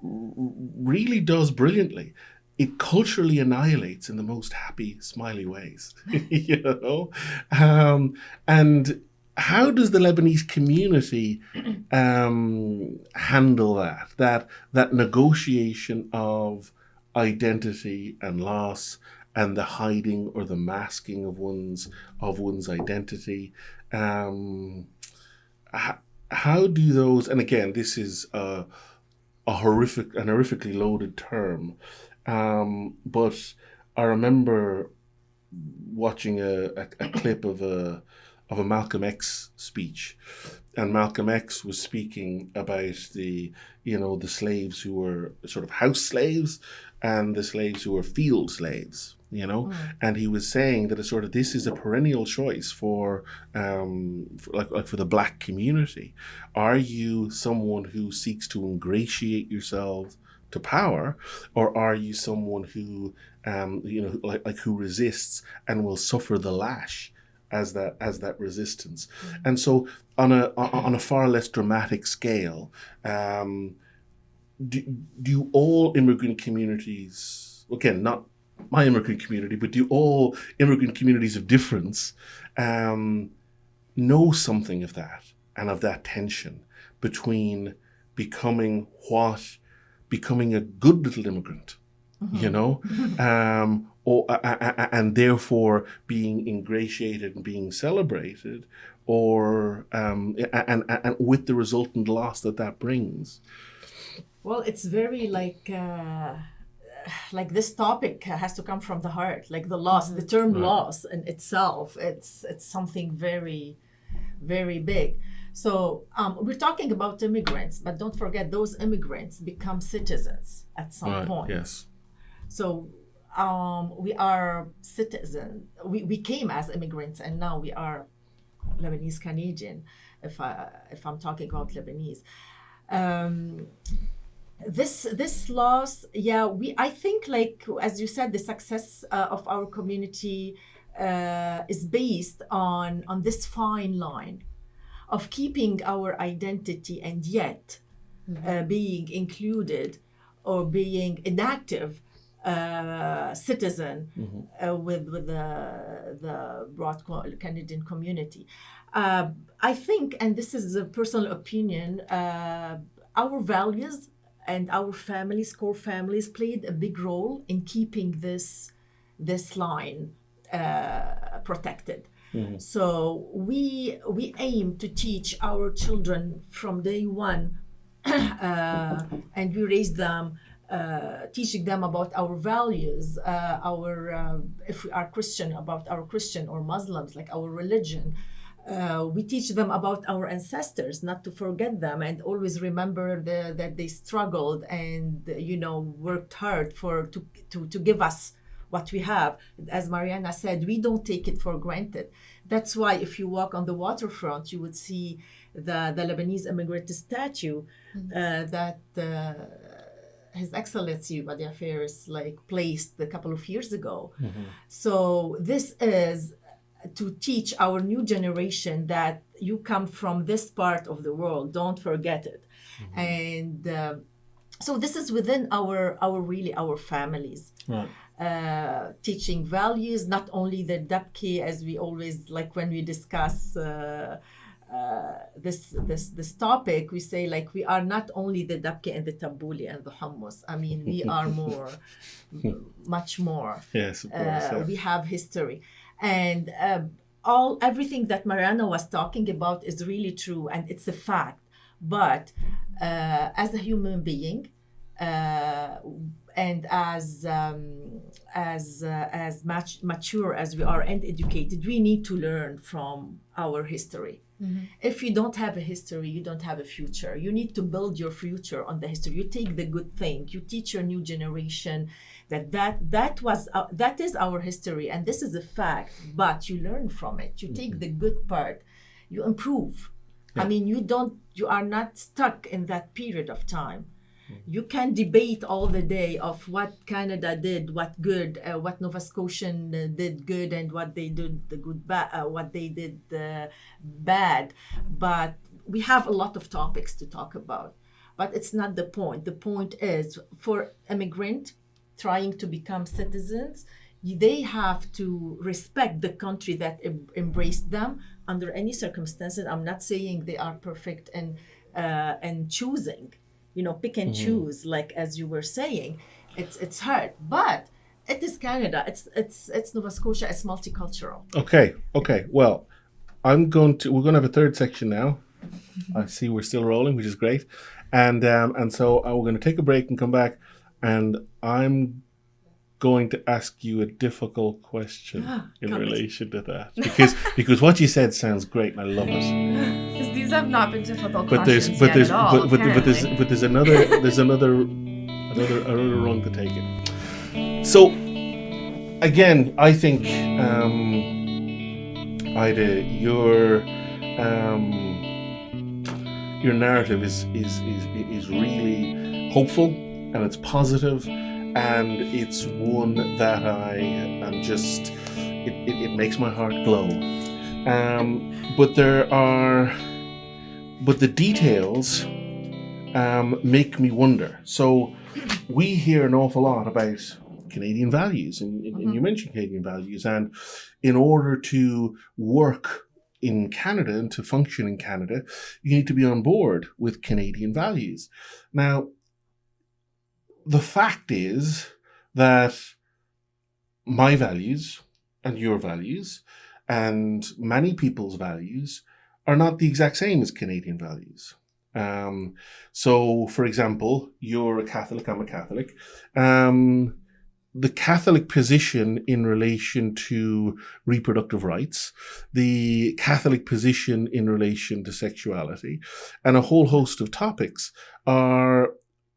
really does brilliantly. It culturally annihilates in the most happy, smiley ways. You know, and how does the Lebanese community handle that negotiation of identity and loss and the hiding or the masking of one's identity? How do those? And again, this is a horrifically loaded term, but I remember watching a clip of a Malcolm X speech, and Malcolm X was speaking about the slaves who were sort of house slaves and the slaves who were field slaves, you know, and he was saying that this is a perennial choice for the Black community. Are you someone who seeks to ingratiate yourself to power, or are you someone who who resists and will suffer the lash as that resistance? And so on a far less dramatic scale, do all immigrant communities, again, not my immigrant community, but do all immigrant communities of difference know something of that and of that tension between becoming a good little immigrant, you know, and therefore being ingratiated and being celebrated, or and with the resultant loss that brings? Well, it's very like this topic has to come from the heart, like the loss, the term loss in itself. It's something very, very big. So we're talking about immigrants, but don't forget those immigrants become citizens at some point. Yes. So we are citizens. We came as immigrants, and now we are Lebanese Canadian. If I'm talking about Lebanese, this loss, I think, like as you said, the success of our community is based on this fine line of keeping our identity and yet being included or being an active citizen with the broad Canadian community. I think, and this is a personal opinion, our values and our core families played a big role in keeping this line protected. So we aim to teach our children from day one, and we raise them, teaching them about our values, if we are Christian, about our Christian or Muslims, like our religion. We teach them about our ancestors, not to forget them, and always remember that they struggled and worked hard to give us what we have. As Mariana said, we don't take it for granted. That's why if you walk on the waterfront, you would see the Lebanese immigrant statue that His Excellency Badia Faris placed a couple of years ago. So this is to teach our new generation that you come from this part of the world, don't forget it. And so this is within our families. Teaching values, not only the dabke, as we always like when we discuss this topic, we say we are not only the dabke and the tabbouleh and the hummus. I mean, we are more, much more. Yes, of course. We have history, and everything that Mariana was talking about is really true, and it's a fact. But as a human being, and as mature as we are and educated, we need to learn from our history. Mm-hmm. If you don't have a history, you don't have a future. You need to build your future on the history. You take the good thing. You teach your new generation that is our history, and this is a fact. But you learn from it. You take the good part. You improve. Yeah. I mean, you are not stuck in that period of time. You can debate all the day of what Canada did, what Nova Scotian did good, and what they did what they did bad. But we have a lot of topics to talk about. But it's not the point. The point is, for immigrant trying to become citizens, they have to respect the country that embraced them under any circumstances. I'm not saying they are perfect and choosing. Pick and choose, like as you were saying, it's hard, but it is Canada. It's Nova Scotia. It's multicultural. Okay. Well, we're going to have a third section now. I see we're still rolling, which is great, and so we're going to take a break and come back, and I'm going to ask you a difficult question in relation to that, because what you said sounds great, and I love it. Because these have not been difficult but questions there's at all, there's another rung to take it. So again, I think Aida, your narrative is really hopeful, and it's positive, and it's one that I am just it makes my heart glow. But the details make me wonder. So we hear an awful lot about Canadian values, and you mentioned Canadian values, and in order to work in Canada and to function in Canada, you need to be on board with Canadian values. Now, the fact is that my values and your values and many people's values are not the exact same as Canadian values. So, for example, you're a Catholic, I'm a Catholic. The Catholic position in relation to reproductive rights, the Catholic position in relation to sexuality, and a whole host of topics are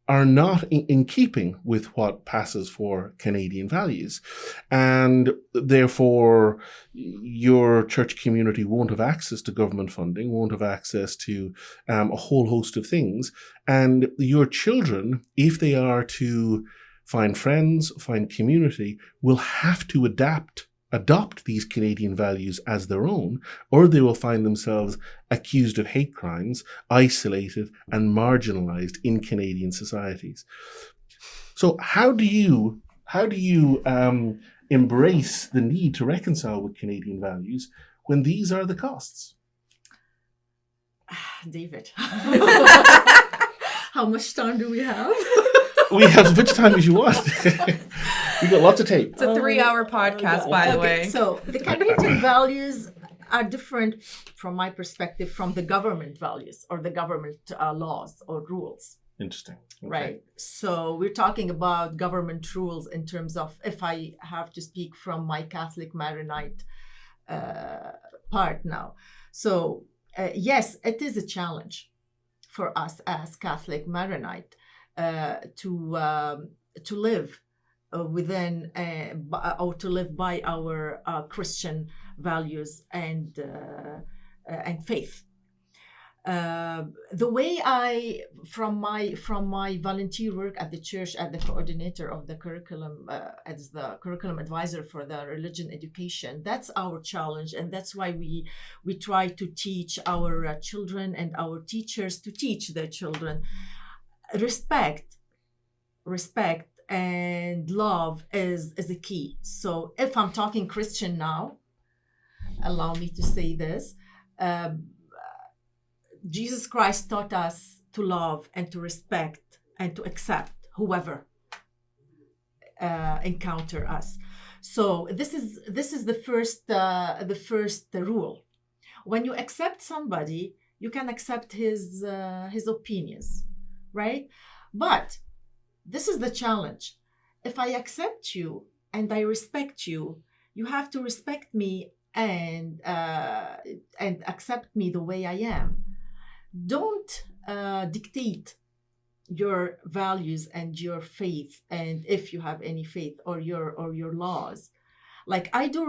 not in keeping with what passes for Canadian values. And therefore, your church community won't have access to government funding, won't have access to a whole host of things. And your children, if they are to find friends, find community, will have to adopt these Canadian values as their own, or they will find themselves accused of hate crimes, isolated and marginalized in Canadian societies. So how do you embrace the need to reconcile with Canadian values when these are the costs? David, how much time do we have? We have as much time as you want. We got lots of tape. It's a 3-hour podcast, by the way. So the Canadian values are different, from my perspective, from the government values or the government laws or rules. Interesting. Okay. Right. So we're talking about government rules in terms of, if I have to speak from my Catholic Maronite part now. So yes, it is a challenge for us as Catholic Maronite to live within or to live by our Christian values and faith. The way from my volunteer work at the church, as the coordinator of the curriculum, as the curriculum advisor for the religion education, that's our challenge, and that's why we try to teach our children and our teachers to teach their children respect and love is a key. So if I'm talking Christian now, allow me to say this. Jesus Christ taught us to love and to respect and to accept whoever encounter us. So this is the first rule. When you accept somebody, you can accept his opinions, right? But this is the challenge. if I accept you and I respect you, you have to respect me and accept me the way I am. Don't dictate your values and your faith, and if you have any faith, or your laws. Like I do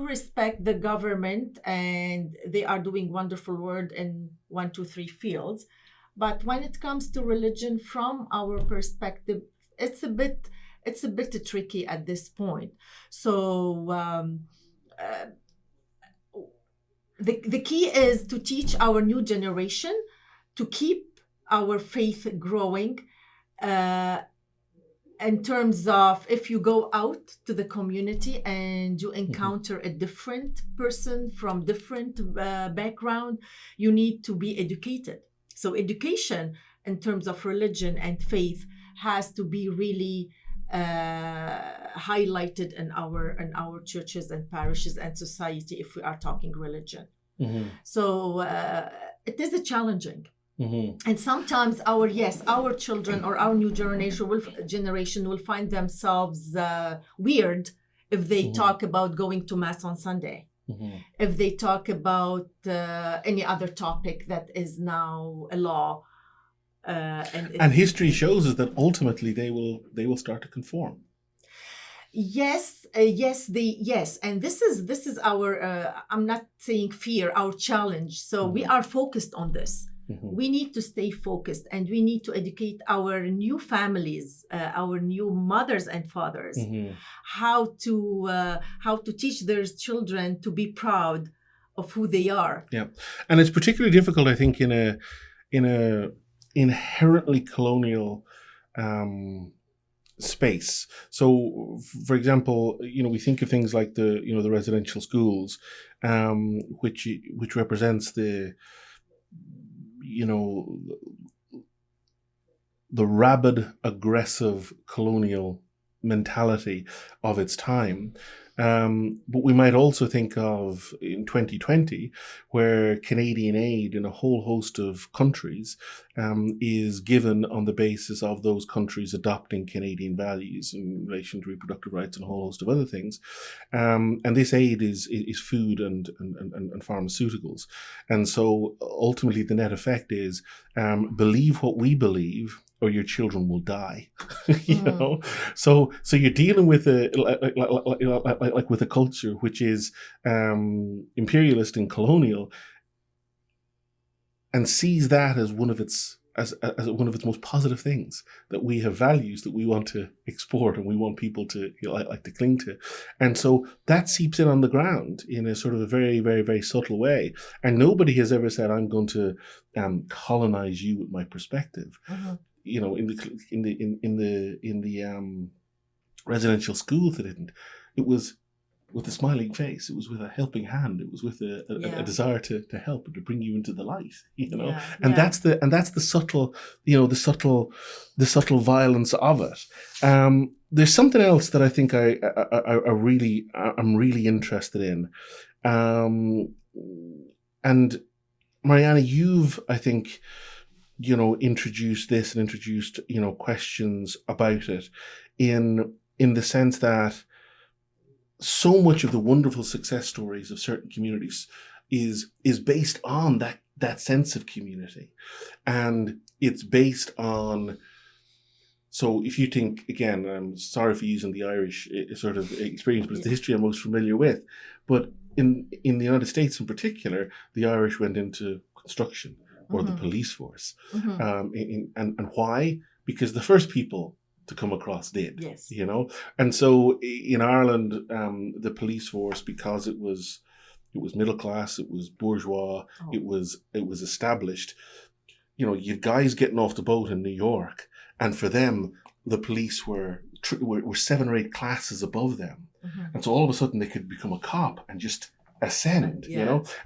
respect the government, and they are doing wonderful work in 1, 2, 3 fields. But when it comes to religion, from our perspective, it's a bit tricky at this point. So the key is to teach our new generation to keep our faith growing. In terms of, if you go out to the community and you encounter a different person from different background, you need to be educated. So education in terms of religion and faith has to be really highlighted in our churches and parishes and society, if we are talking religion. So it is challenging. And sometimes our children or our new generation will find themselves weird if they talk about going to mass on Sunday, if they talk about any other topic that is now a law. And history shows us that ultimately they will start to conform. Yes, and this is our I'm not saying fear, our challenge. So we are focused on this. We need to stay focused, and we need to educate our new families, our new mothers and fathers, how to teach their children to be proud of who they are. Yeah, and it's particularly difficult, I think, in a inherently colonial space. So, for example, we think of things like the residential schools, which represents the rabid, aggressive colonial mentality of its time. But we might also think of in 2020, where Canadian aid in a whole host of countries is given on the basis of those countries adopting Canadian values in relation to reproductive rights and a whole host of other things. And this aid is food and pharmaceuticals. And so ultimately the net effect is believe what we believe, or your children will die. So you're dealing with with a culture which is imperialist and colonial, and sees that as one of its most positive things, that we have values that we want to export and we want people to like to cling to. And so that seeps in on the ground in a sort of a very, very, very subtle way. And nobody has ever said, I'm going to colonize you with my perspective. In the residential schools, it was with a smiling face. It was with a helping hand. It was with a desire to help and to bring you into the light. That's the subtle, the subtle violence of it. There's something else that I think I'm really interested in, and Mariana, you've, I think, introduced this and introduced, questions about it in the sense that so much of the wonderful success stories of certain communities is based on that sense of community. And it's based on, so if you think, again, I'm sorry for using the Irish sort of experience, but it's the history I'm most familiar with. But in the United States in particular, the Irish went into construction, or the police force. And why? Because the first people to come across did. Yes. And so in Ireland, the police force, because it was middle class, it was bourgeois, it was established. You've guys getting off the boat in New York, and for them, the police were 7 or 8 classes above them. And so all of a sudden they could become a cop and just ascend,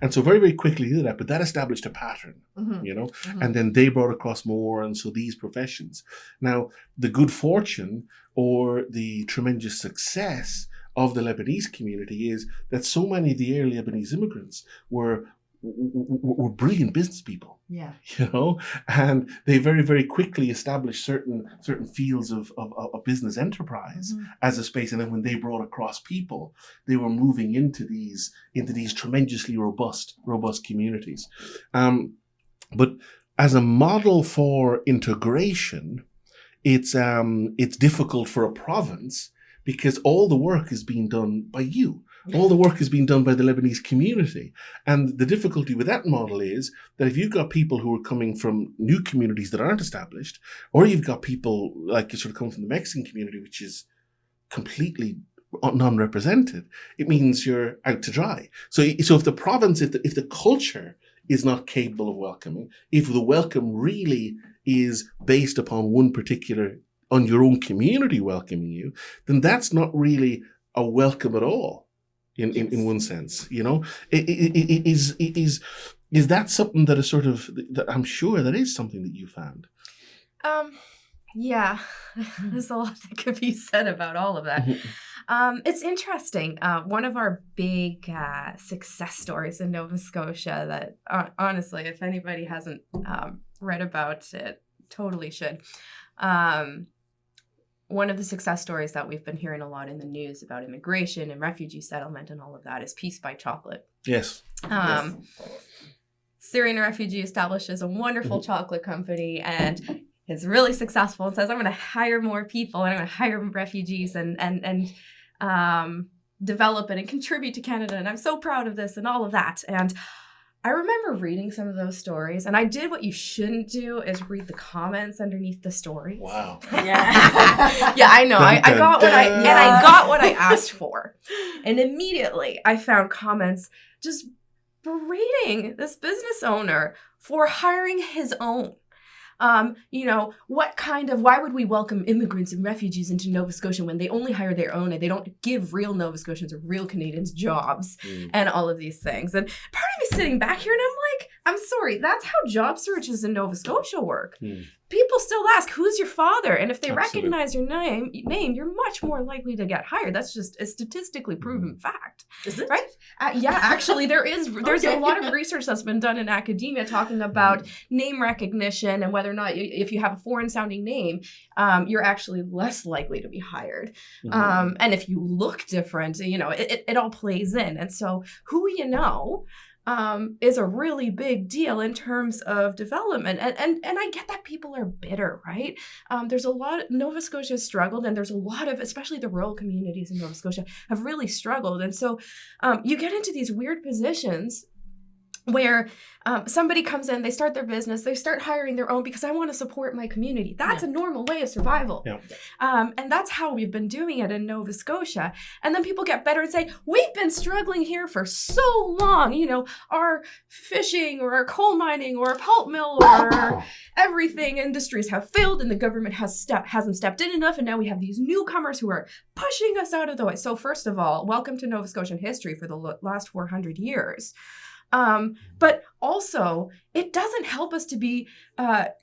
and so very, very quickly did that, but that established a pattern, and then they brought across more, and so these professions. Now, the good fortune or the tremendous success of the Lebanese community is that so many of the early Lebanese immigrants were were brilliant business people. Yeah. And they very, very quickly established certain fields of business enterprise as a space. And then when they brought across people, they were moving into these tremendously robust communities. But as a model for integration, it's difficult for a province because all the work is being done by you. All the work is being done by the Lebanese community. And the difficulty with that model is that if you've got people who are coming from new communities that aren't established, or you've got people like you sort of come from the Mexican community, which is completely non-represented, it means you're out to dry. So if the province, if the culture is not capable of welcoming, if the welcome really is based upon on your own community welcoming you, then that's not really a welcome at all. In one sense, is that something that is sort of, that I'm sure that is something that you found? Yeah, there's a lot that could be said about all of that. It's interesting. One of our big success stories in Nova Scotia that honestly, if anybody hasn't read about it, totally should. One of the success stories that we've been hearing a lot in the news about immigration and refugee settlement and all of that is Peace by Chocolate. Yes. Syrian refugee establishes a wonderful chocolate company and is really successful and says, I'm going to hire more people and I'm going to hire refugees and develop it and contribute to Canada. And I'm so proud of this and all of that. And I remember reading some of those stories, and I did what you shouldn't do is read the comments underneath the stories. Wow. Yeah. Yeah, I know. I got what I asked for. And immediately I found comments just berating this business owner for hiring his own. Why would we welcome immigrants and refugees into Nova Scotia when they only hire their own and they don't give real Nova Scotians or real Canadians jobs and all of these things? And part of me sitting back here and I'm like, I'm sorry, that's how job searches in Nova Scotia work. People still ask, who's your father? And if they recognize your name, you're much more likely to get hired. That's just a statistically proven fact. Is it? Right? Yeah, actually, there's a lot of research that's been done in academia talking about name recognition and whether or not if you have a foreign sounding name, you're actually less likely to be hired. And if you look different, it all plays in. And so who is a really big deal in terms of development. And I get that people are bitter, right? There's a lot, Nova Scotia has struggled, and there's a lot of, especially the rural communities in Nova Scotia have really struggled. And so you get into these weird positions where somebody comes in, they start their business, they start hiring their own because I want to support my community. That's a normal way of survival. Yeah. And that's how we've been doing it in Nova Scotia. And then people get better and say, we've been struggling here for so long. Our fishing or our coal mining or our pulp mill or everything industries have failed and the government hasn't stepped in enough. And now we have these newcomers who are pushing us out of the way. So first of all, welcome to Nova Scotian history for the last 400 years. But also, it doesn't help us to be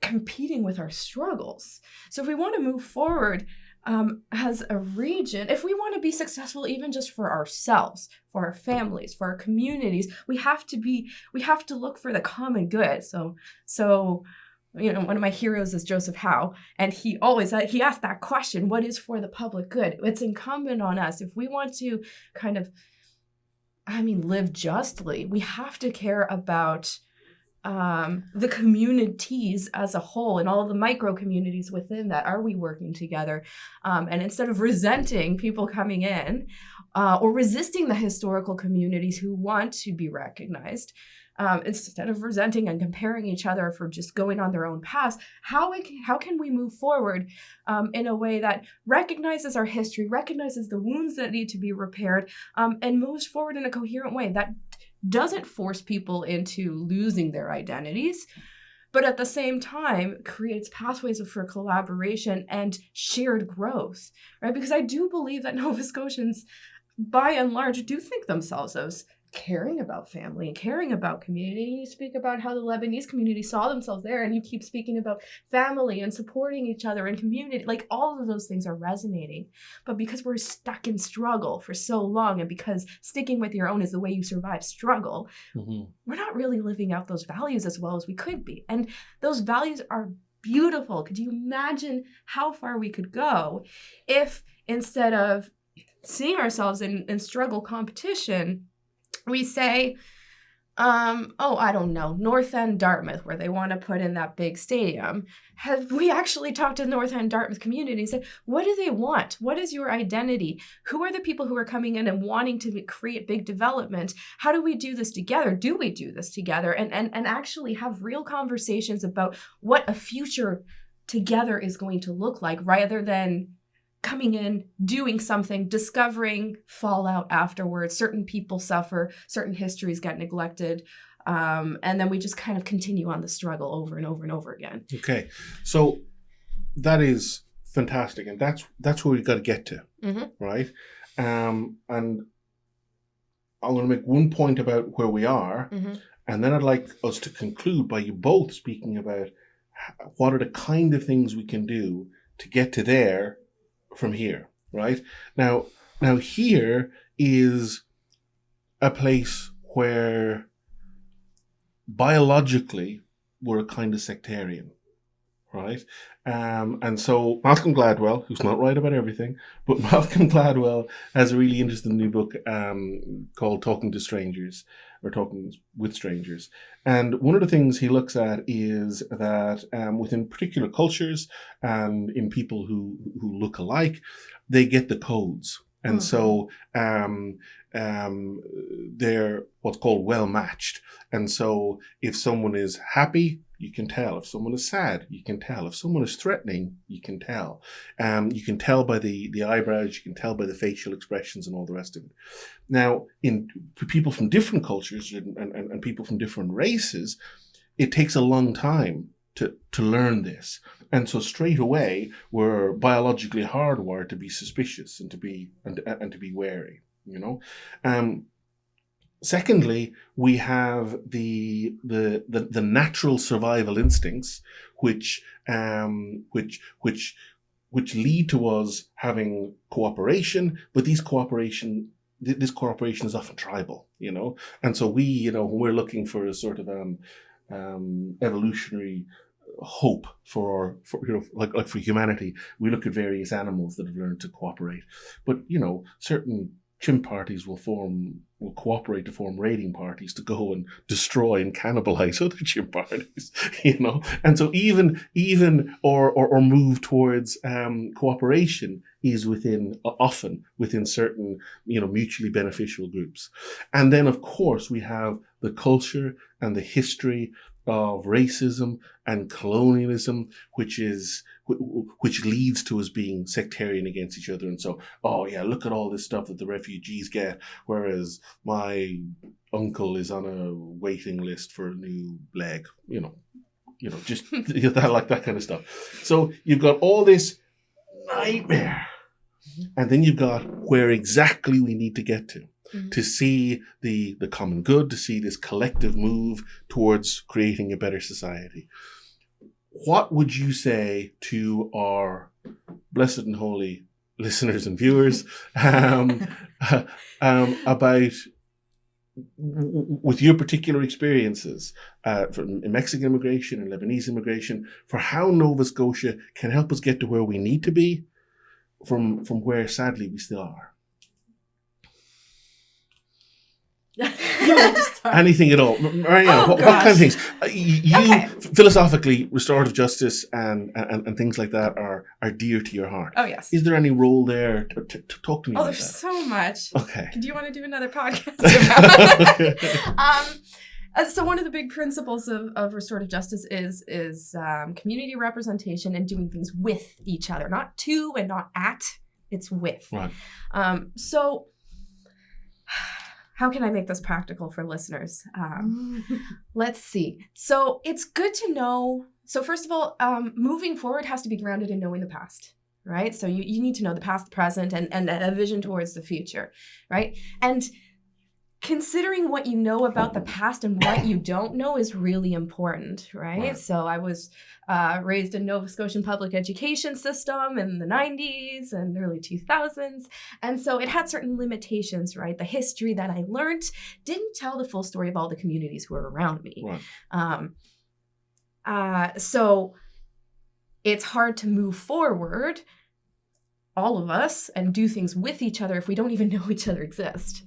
competing with our struggles. So if we want to move forward as a region, if we want to be successful even just for ourselves, for our families, for our communities, we have to look for the common good. So one of my heroes is Joseph Howe, and he asked that question, what is for the public good? It's incumbent on us, if we want to kind of live justly, we have to care about the communities as a whole and all the micro communities within that. Are we working together? And instead of resenting people coming in or resisting the historical communities who want to be recognized, instead of resenting and comparing each other for just going on their own paths, how can we move forward in a way that recognizes our history, recognizes the wounds that need to be repaired, and moves forward in a coherent way that doesn't force people into losing their identities, but at the same time creates pathways for collaboration and shared growth, right? Because I do believe that Nova Scotians, by and large, do think themselves as caring about family and caring about community. You speak about how the Lebanese community saw themselves there, and you keep speaking about family and supporting each other and community. Like, all of those things are resonating. But because we're stuck in struggle for so long, and because sticking with your own is the way you survive struggle, we're not really living out those values as well as we could be. And those values are beautiful. Could you imagine how far we could go if, instead of seeing ourselves in struggle competition, we say, I don't know, North End Dartmouth, where they want to put in that big stadium. Have we actually talked to the North End Dartmouth community and said, what do they want? What is your identity? Who are the people who are coming in and wanting to create big development? How do we do this together? Do we do this together? And actually have real conversations about what a future together is going to look like, rather than coming in, doing something, discovering fallout afterwards. Certain people suffer, certain histories get neglected, and then we just kind of continue on the struggle over and over and over again. Okay, so that is fantastic, and that's where we've got to get to, right? And I'm going to make one point about where we are, and then I'd like us to conclude by you both speaking about what are the kind of things we can do to get to there from here, right? Now here is a place where biologically we're a kind of sectarian, right? And so Malcolm Gladwell, who's not right about everything, but Malcolm Gladwell has a really interesting new book called Talking to Strangers, or Talking with Strangers. And one of the things he looks at is that within particular cultures and in people who look alike, they get the codes. And so they're what's called well matched. And so if someone is happy, you can tell. If someone is sad, you can tell. If someone is threatening, you can tell. You can tell by the eyebrows, you can tell by the facial expressions and all the rest of it. Now, for people from different cultures and people from different races, it takes a long time to learn this. And so straight away, we're biologically hardwired to be suspicious and to be wary, you know. Secondly, we have the natural survival instincts, which lead to us having cooperation, but this cooperation is often tribal, you know. And so we, you know, when we're looking for a sort of evolutionary hope for you know, like for humanity, we look at various animals that have learned to cooperate. But you know, certain chimp parties will cooperate to form raiding parties to go and destroy and cannibalize other chimp parties, you know. And so even or move towards cooperation is often within certain, you know, mutually beneficial groups. And then of course we have the culture and the history of racism and colonialism, which leads to us being sectarian against each other. And so, oh yeah, look at all this stuff that the refugees get, whereas my uncle is on a waiting list for a new leg, you know, just that, like that kind of stuff. So you've got all this nightmare, and then you've got where exactly we need to get to see the common good, to see this collective move towards creating a better society. What would you say to our blessed and holy listeners and viewers about, with your particular experiences from Mexican immigration and Lebanese immigration, for how Nova Scotia can help us get to where we need to be from where sadly we still are? Anything at all, Mariana? What kind of things? Philosophically, restorative justice and things like that are dear to your heart. Oh yes. Is there any role there to talk to me? Oh, about there's that? so much. Okay. Do you want to do another podcast about it? So one of the big principles of restorative justice is community representation and doing things with each other, not to and not at. It's with. Right. So. How can I make this practical for listeners? Let's see. So it's good to know. So first of all, moving forward has to be grounded in knowing the past, right? So you need to know the past, the present, and a vision towards the future, right? And considering what you know about the past and what you don't know is really important, right? So I was raised in Nova Scotian public education system in the 90s and early 2000s. And so it had certain limitations, right? The history that I learned didn't tell the full story of all the communities who were around me. So it's hard to move forward, all of us, and do things with each other if we don't even know each other exist.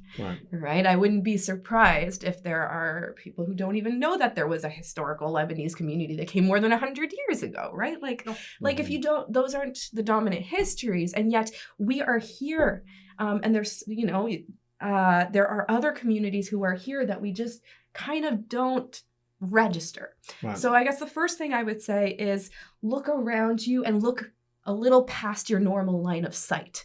Right? I wouldn't be surprised if there are people who don't even know that there was a historical Lebanese community that came more than 100 years ago, right? Like if you don't, those aren't the dominant histories, and yet we are here. And there's, there are other communities who are here that we just kind of don't register. So I guess the first thing I would say is look around you and look a little past your normal line of sight.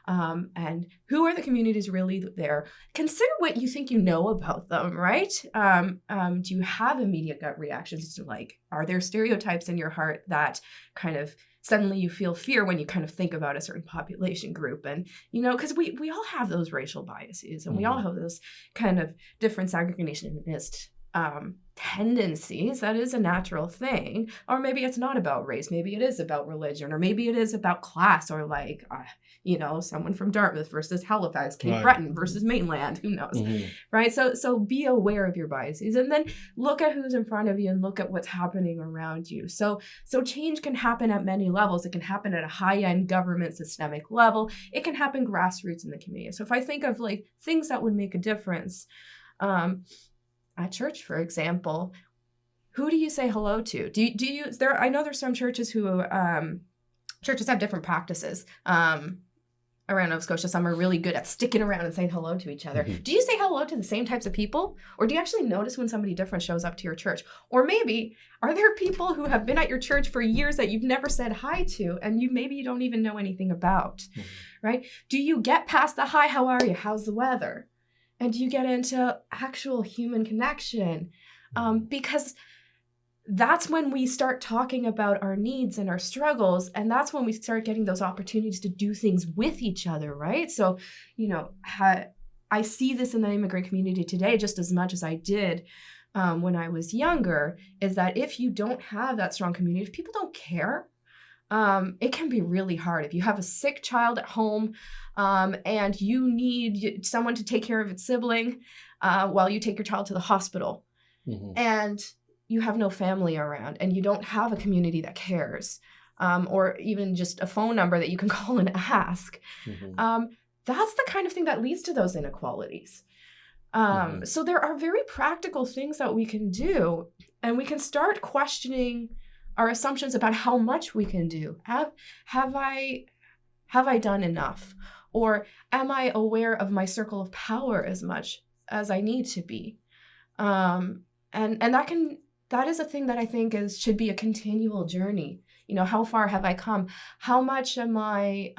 And who are the communities really there? Consider what you think you know about them, right? Do you have immediate gut reactions to, like, are there stereotypes in your heart that kind of suddenly you feel fear when you kind of think about a certain population group? And, because we all have those racial biases, and we all have those kind of different segregationist tendencies. That is a natural thing. Or maybe it's not about race. Maybe it is about religion, or maybe it is about class, or like, someone from Dartmouth versus Halifax, Cape Breton versus mainland, who knows, right? So be aware of your biases, and then look at who's in front of you and look at what's happening around you. So change can happen at many levels. It can happen at a high-end government systemic level. It can happen grassroots in the community. So if I think of like things that would make a difference, at church, for example, who do you say hello to? Do you I know there's some churches who churches have different practices around Nova Scotia. Some are really good at sticking around and saying hello to each other. Do you say hello to the same types of people, or do you actually notice when somebody different shows up to your church? Or maybe are there people who have been at your church for years that you've never said hi to, and maybe you don't even know anything about, right? Do you get past the hi, how are you, how's the weather? And do you get into actual human connection? Because that's when we start talking about our needs and our struggles, and that's when we start getting those opportunities to do things with each other, right? So, I see this in the immigrant community today just as much as I did when I was younger, is that if you don't have that strong community, if people don't care, it can be really hard. If you have a sick child at home and you need someone to take care of its sibling while you take your child to the hospital, and you have no family around, and you don't have a community that cares, or even just a phone number that you can call and ask, that's the kind of thing that leads to those inequalities. So there are very practical things that we can do, and we can start questioning our assumptions about how much we can do. Have I done enough? Or am I aware of my circle of power as much as I need to be? And that is a thing that I think should be a continual journey. How far have I come? How much am I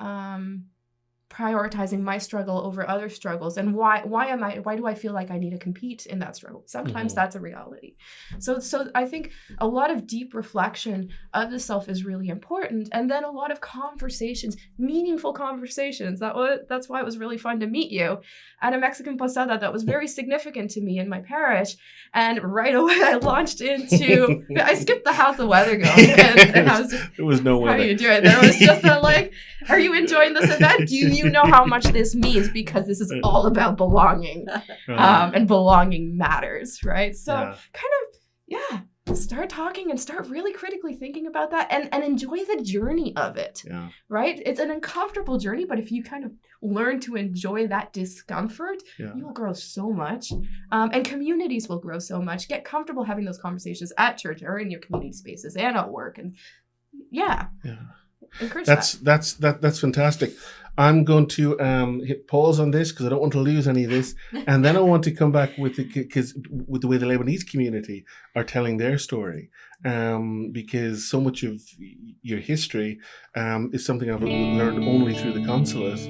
prioritizing my struggle over other struggles, and why do I feel like I need to compete in that struggle? Sometimes that's a reality. So I think a lot of deep reflection of the self is really important, and then a lot of conversations, meaningful conversations. That's why it was really fun to meet you at a Mexican posada that was very significant to me in my parish. And right away I launched into I skipped the how's the weather going, and I was just, there was no weather. How are you doing? There was just are you enjoying this event? Do you know how much this means? Because this is all about belonging, and belonging matters, right? So start talking and start really critically thinking about that, and enjoy the journey of it, right? It's an uncomfortable journey, but if you kind of learn to enjoy that discomfort, you will grow so much, and communities will grow so much. Get comfortable having those conversations at church or in your community spaces and at work, and encourage that's fantastic. I'm going to hit pause on this because I don't want to lose any of this, and then I want to come back with the way the Lebanese community are telling their story, because so much of your history is something I've learned only through the consulate,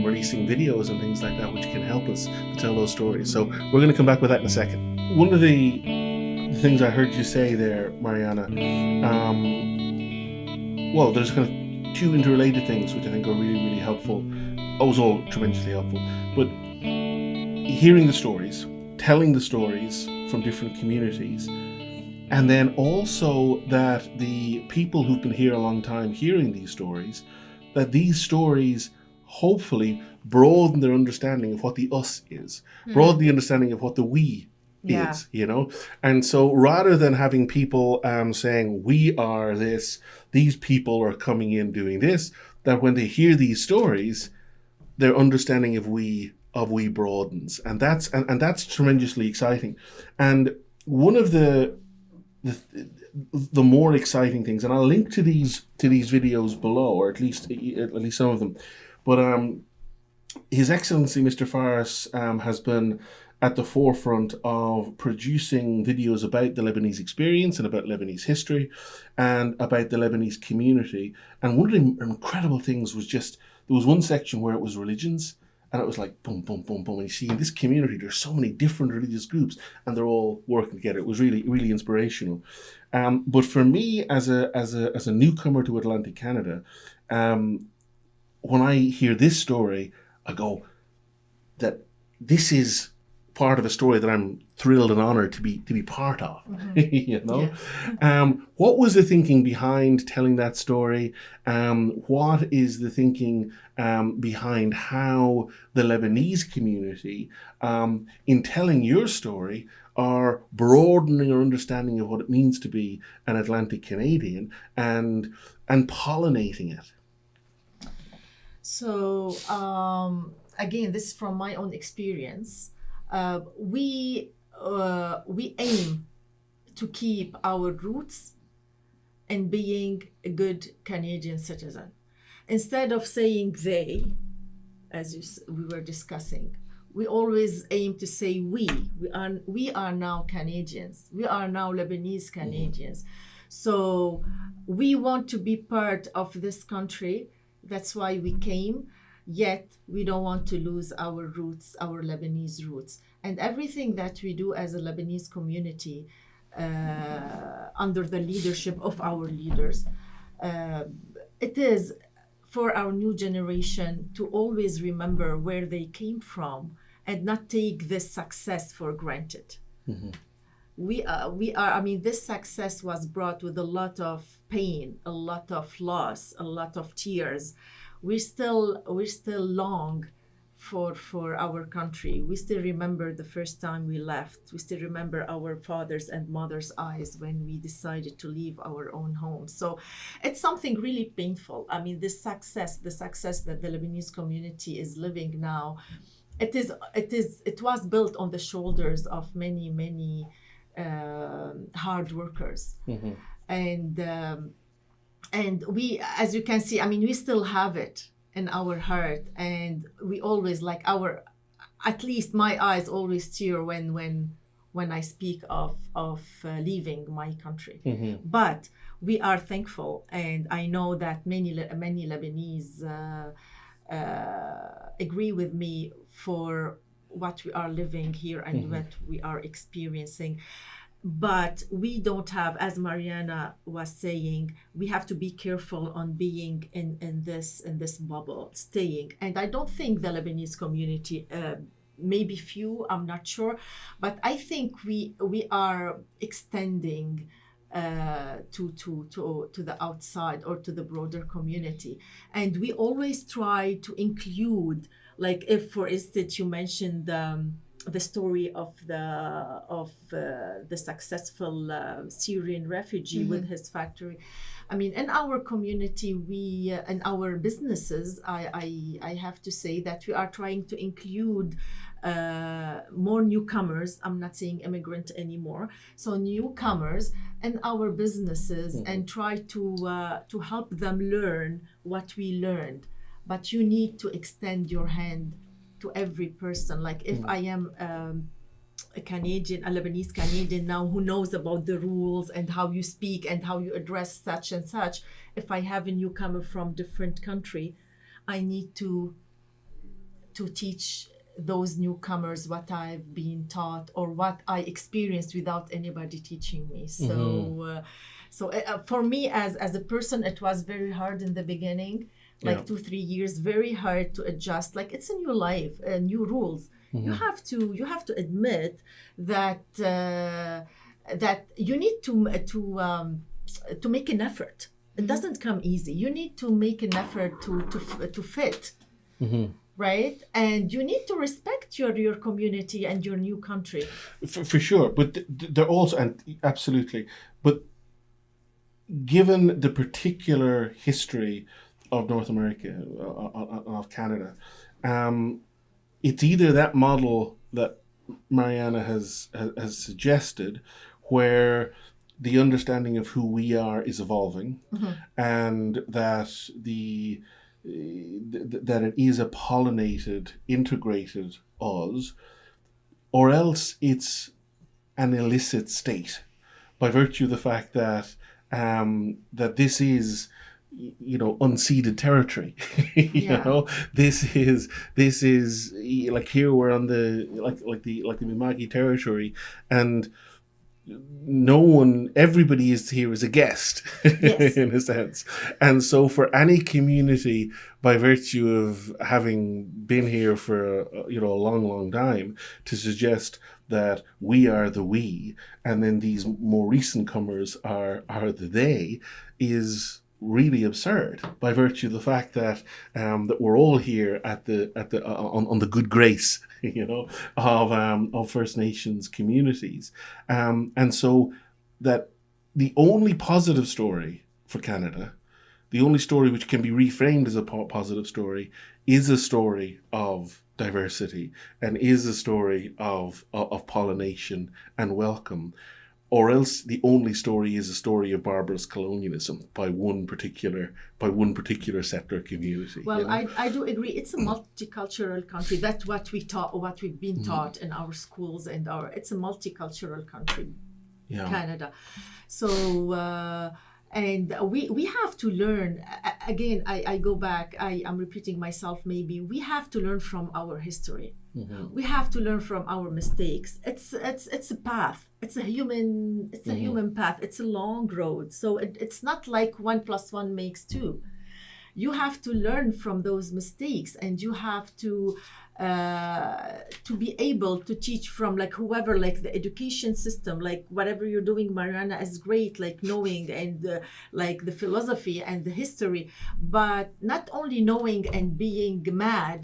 releasing videos and things like that, which can help us to tell those stories. So we're going to come back with that in a second. One of the things I heard you say there, Mariana, there's kind of two interrelated things which I think are really, really helpful. It was all tremendously helpful. But hearing the stories, telling the stories from different communities, and then also that the people who've been here a long time hearing these stories, that these stories hopefully broaden their understanding of what the us is, broaden the understanding of what the we is, you know? And so rather than having people saying, we are this, these people are coming in doing this, that when they hear these stories, their understanding of we broadens. And that's tremendously exciting. And one of the more exciting things, and I'll link to these videos below, or at least some of them, but His Excellency Mr. Faris has been at the forefront of producing videos about the Lebanese experience and about Lebanese history and about the Lebanese community. And one of the incredible things was just, there was one section where it was religions, and it was like boom, boom, boom, boom. And you see in this community, there's so many different religious groups, and they're all working together. It was really, really inspirational. But for me, as a newcomer to Atlantic Canada, when I hear this story, I go, that this is part of a story that I'm thrilled and honored to be part of. You know, what was the thinking behind telling that story? What is the thinking behind how the Lebanese community, in telling your story, are broadening our understanding of what it means to be an Atlantic Canadian and pollinating it? So again, this is from my own experience. We aim to keep our roots and being a good Canadian citizen. Instead of saying they, as we were discussing, we always aim to say we are now Canadians. We are now Lebanese Canadians. So we want to be part of this country. That's why we came. Yet we don't want to lose our roots, our Lebanese roots. And everything that we do as a Lebanese community, under the leadership of our leaders, it is for our new generation to always remember where they came from and not take this success for granted. We are, I mean, this success was brought with a lot of pain, a lot of loss, a lot of tears. We still long for our country. We still remember the first time we left. We still remember our fathers and mothers' eyes when we decided to leave our own home. So it's something really painful. I mean, the success that the Lebanese community is living now, it was built on the shoulders of many hard workers. And we, as you can see, I mean, we still have it in our heart, and we always at least my eyes always tear when I speak of leaving my country. But we are thankful, and I know that many Lebanese agree with me for what we are living here and what we are experiencing. But we don't have, as Mariana was saying, we have to be careful on being in this bubble, staying. And I don't think the Lebanese community, maybe few, I'm not sure, but I think we are extending to the outside or to the broader community. And we always try to include, like if, for instance, you mentioned the story of the successful Syrian refugee with his factory. I mean, in our community, we in our businesses, I have to say that we are trying to include more newcomers. I'm not saying immigrant anymore. So newcomers in our businesses and try to help them learn what we learned. But you need to extend your hand to every person. Like if I am a Canadian, a Lebanese Canadian now who knows about the rules and how you speak and how you address such and such, if I have a newcomer from different country, I need to teach those newcomers what I've been taught or what I experienced without anybody teaching me. So for me as a person, it was very hard in the beginning. 2-3 years, very hard to adjust. Like it's a new life, new rules. You have to admit that that you need to make an effort. It doesn't come easy. You need to make an effort to fit, right? And you need to respect your community and your new country. For sure, but they're also, and absolutely, but given the particular history of North America, of Canada, it's either that model that Mariana has suggested, where the understanding of who we are is evolving, and that that it is a pollinated, integrated us, or else it's an illicit state, by virtue of the fact that that this is, unceded territory. You know, this is like, here we're on the the Mi'kmaq territory, and everybody is here as a guest. Yes. In a sense. And so for any community, by virtue of having been here for a long time, to suggest that we are the we, and then these more recent comers are the they, is really absurd, by virtue of the fact that that we're all here on the good grace, of First Nations communities, and so that the only positive story for Canada, the only story which can be reframed as a positive story, is a story of diversity, and is a story of pollination and welcome. Or else the only story is a story of barbarous colonialism by one particular settler community. Well, I do agree. It's a multicultural country. That's what we've been taught in our schools, and it's a multicultural country, Canada. So and we have to learn. Again, I go back. I'm repeating myself. Maybe we have to learn from our history. We have to learn from our mistakes. It's a path. It's a human path. It's a long road. So it's not like 1 + 1 makes 2. You have to learn from those mistakes, and you have to be able to teach from, like, whoever, like the education system, like whatever you're doing, Mariana, is great, like knowing and like the philosophy and the history, but not only knowing and being mad.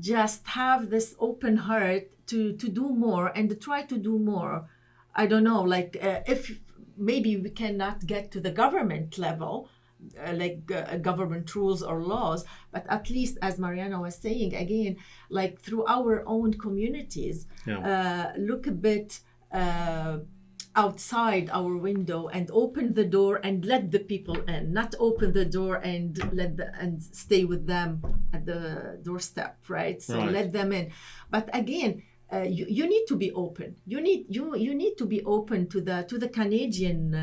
Just have this open heart to do more and try to do more. I don't know, like if maybe we cannot get to the government level, government rules or laws, but at least, as Mariana was saying, again, like through our own communities, look a bit outside our window and open the door and let the people in, not open the door and and stay with them at the doorstep, right? So let them in. But again, you need to be open. You need to be open to the Canadian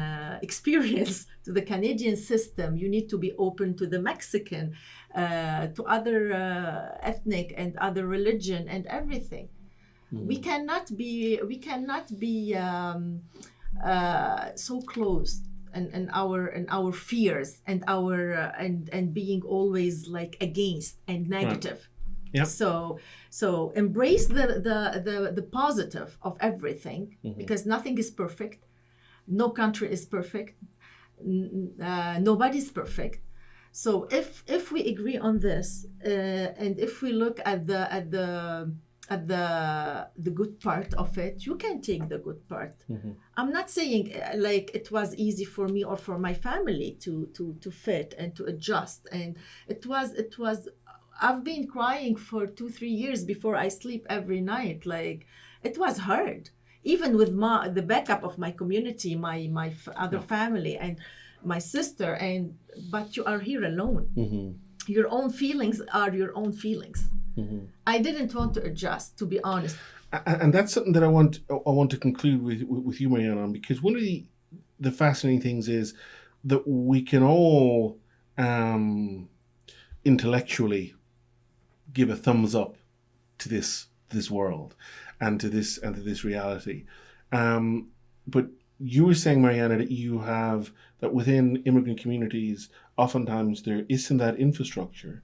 experience, to the Canadian system. You need to be open to the Mexican, to other ethnic and other religion and everything. We cannot be so close and our fears and our and being always like against and negative. Yep. So embrace the positive of everything, because nothing is perfect. No country is perfect. Nobody's perfect. So if we agree on this, and if we look at the good part of it, you can take the good part. I'm not saying like it was easy for me or for my family to fit and to adjust, and it was I've been crying for 2-3 years before I sleep every night. Like, it was hard, even with the backup of my community, my other family and my sister, but you are here alone. Your own feelings are your own feelings. I didn't want to adjust, to be honest. And that's something that I want to conclude with you, Mariana, because one of the fascinating things is that we can all intellectually give a thumbs up to this world and to this reality. But you were saying, Mariana, that within immigrant communities, oftentimes there isn't that infrastructure.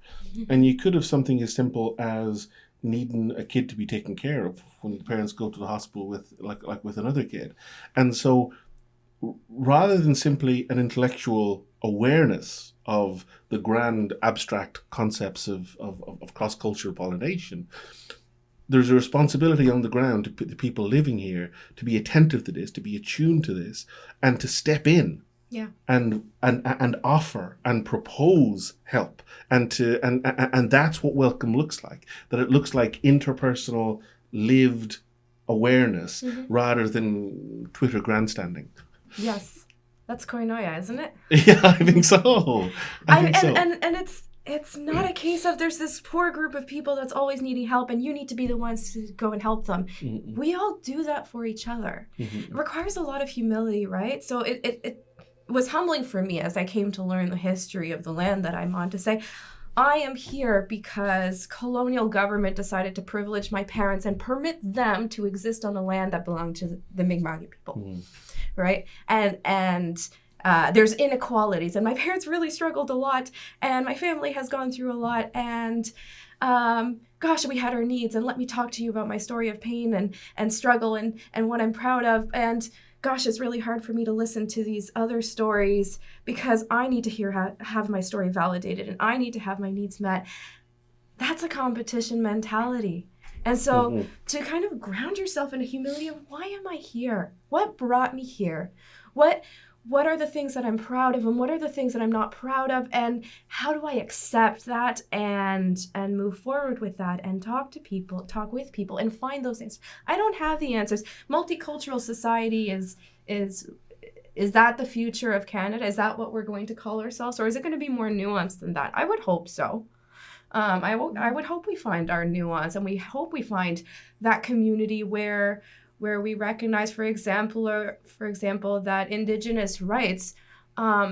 And you could have something as simple as needing a kid to be taken care of when the parents go to the hospital with with another kid. And so rather than simply an intellectual awareness of the grand abstract concepts of cross-cultural pollination, there's a responsibility on the ground to the people living here to be attentive to this, to be attuned to this, and to step in. Yeah. And offer and propose help, and that's what welcome looks like. That it looks like interpersonal, lived awareness rather than Twitter grandstanding. Yes, that's koinonia, isn't it? Yeah, I think so. And it's not a case of there's this poor group of people that's always needing help and you need to be the ones to go and help them. Mm-hmm. We all do that for each other. Mm-hmm. It requires a lot of humility, right? So it was humbling for me as I came to learn the history of the land that I'm on to say, I am here because colonial government decided to privilege my parents and permit them to exist on a land that belonged to the Mi'kmaq people, right? And there's inequalities, and my parents really struggled a lot, and my family has gone through a lot, and gosh, we had our needs, and let me talk to you about my story of pain and struggle and what I'm proud of, and gosh, it's really hard for me to listen to these other stories because I need to have my story validated and I need to have my needs met. That's a competition mentality. And so to kind of ground yourself in a humility of why am I here? What brought me here? What are the things that I'm proud of and what are the things that I'm not proud of, and how do I accept that and move forward with that and talk with people and find those things. I don't have the answers. Multicultural society is that the future of Canada? Is that what we're going to call ourselves, or is it going to be more nuanced than that? I would hope so. I would hope we find our nuance, and we hope we find that community where we recognize, for example, that Indigenous rights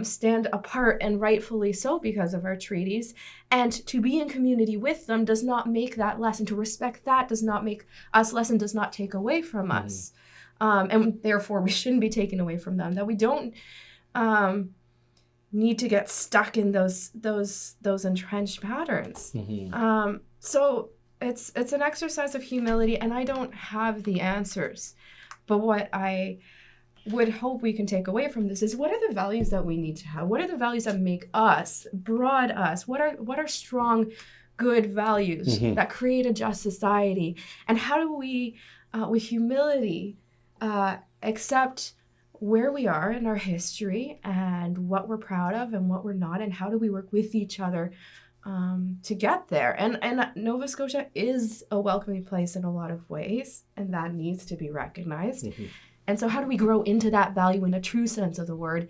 stand apart, and rightfully so because of our treaties. And to be in community with them does not make that less, and to respect that does not make us less and does not take away from us. And therefore, we shouldn't be taken away from them. That we don't need to get stuck in those entrenched patterns. So it's an exercise of humility, and I don't have the answers. But what I would hope we can take away from this is, what are the values that we need to have? What are the values that make us, broad us? What are strong, good values that create a just society? And how do we, with humility, accept where we are in our history and what we're proud of and what we're not, and how do we work with each other to get there? And Nova Scotia is a welcoming place in a lot of ways, and that needs to be recognized. And so how do we grow into that value in a true sense of the word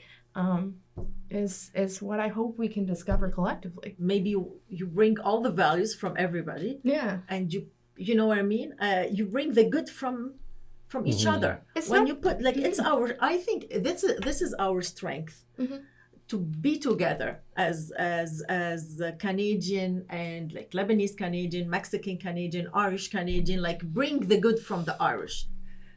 is what I hope we can discover collectively. Maybe you bring all the values from everybody. Yeah. And you know what I mean? You bring the good from each other. You put it's our, I think this is our strength. To be together as Canadian and like Lebanese Canadian, Mexican Canadian, Irish Canadian, like bring the good from the Irish,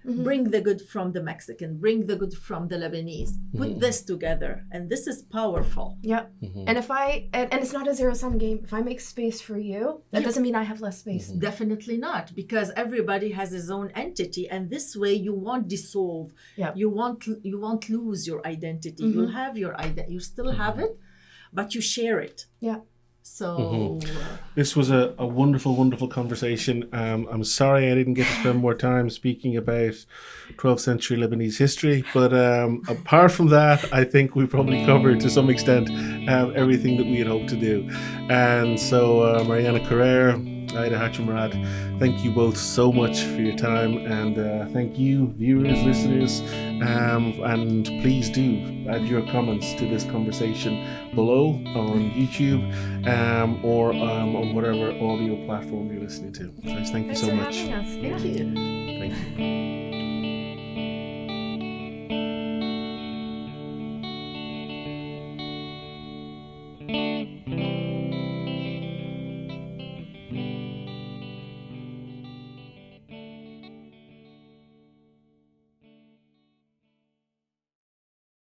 bring the good from the Mexican, bring the good from the Lebanese, put this together, and this is powerful. Yeah. And if and it's not a zero-sum game. If I make space for you, that doesn't mean I have less space. Definitely not, because everybody has his own entity, and this way you won't dissolve. You won't lose your identity. You'll have your identity. You still have it, but you share it. Yeah. So this was a wonderful, wonderful conversation. I'm sorry I didn't get to spend more time speaking about 12th century Lebanese history, but apart from that, I think we probably covered to some extent everything that we had hoped to do. And so Mariana Carrera, Aida Hachem Mrad, thank you both so much for your time, and thank you, viewers, listeners, and please do add your comments to this conversation below on YouTube or on whatever audio platform you're listening to. Guys, thank you so much. Thank you. Thank you.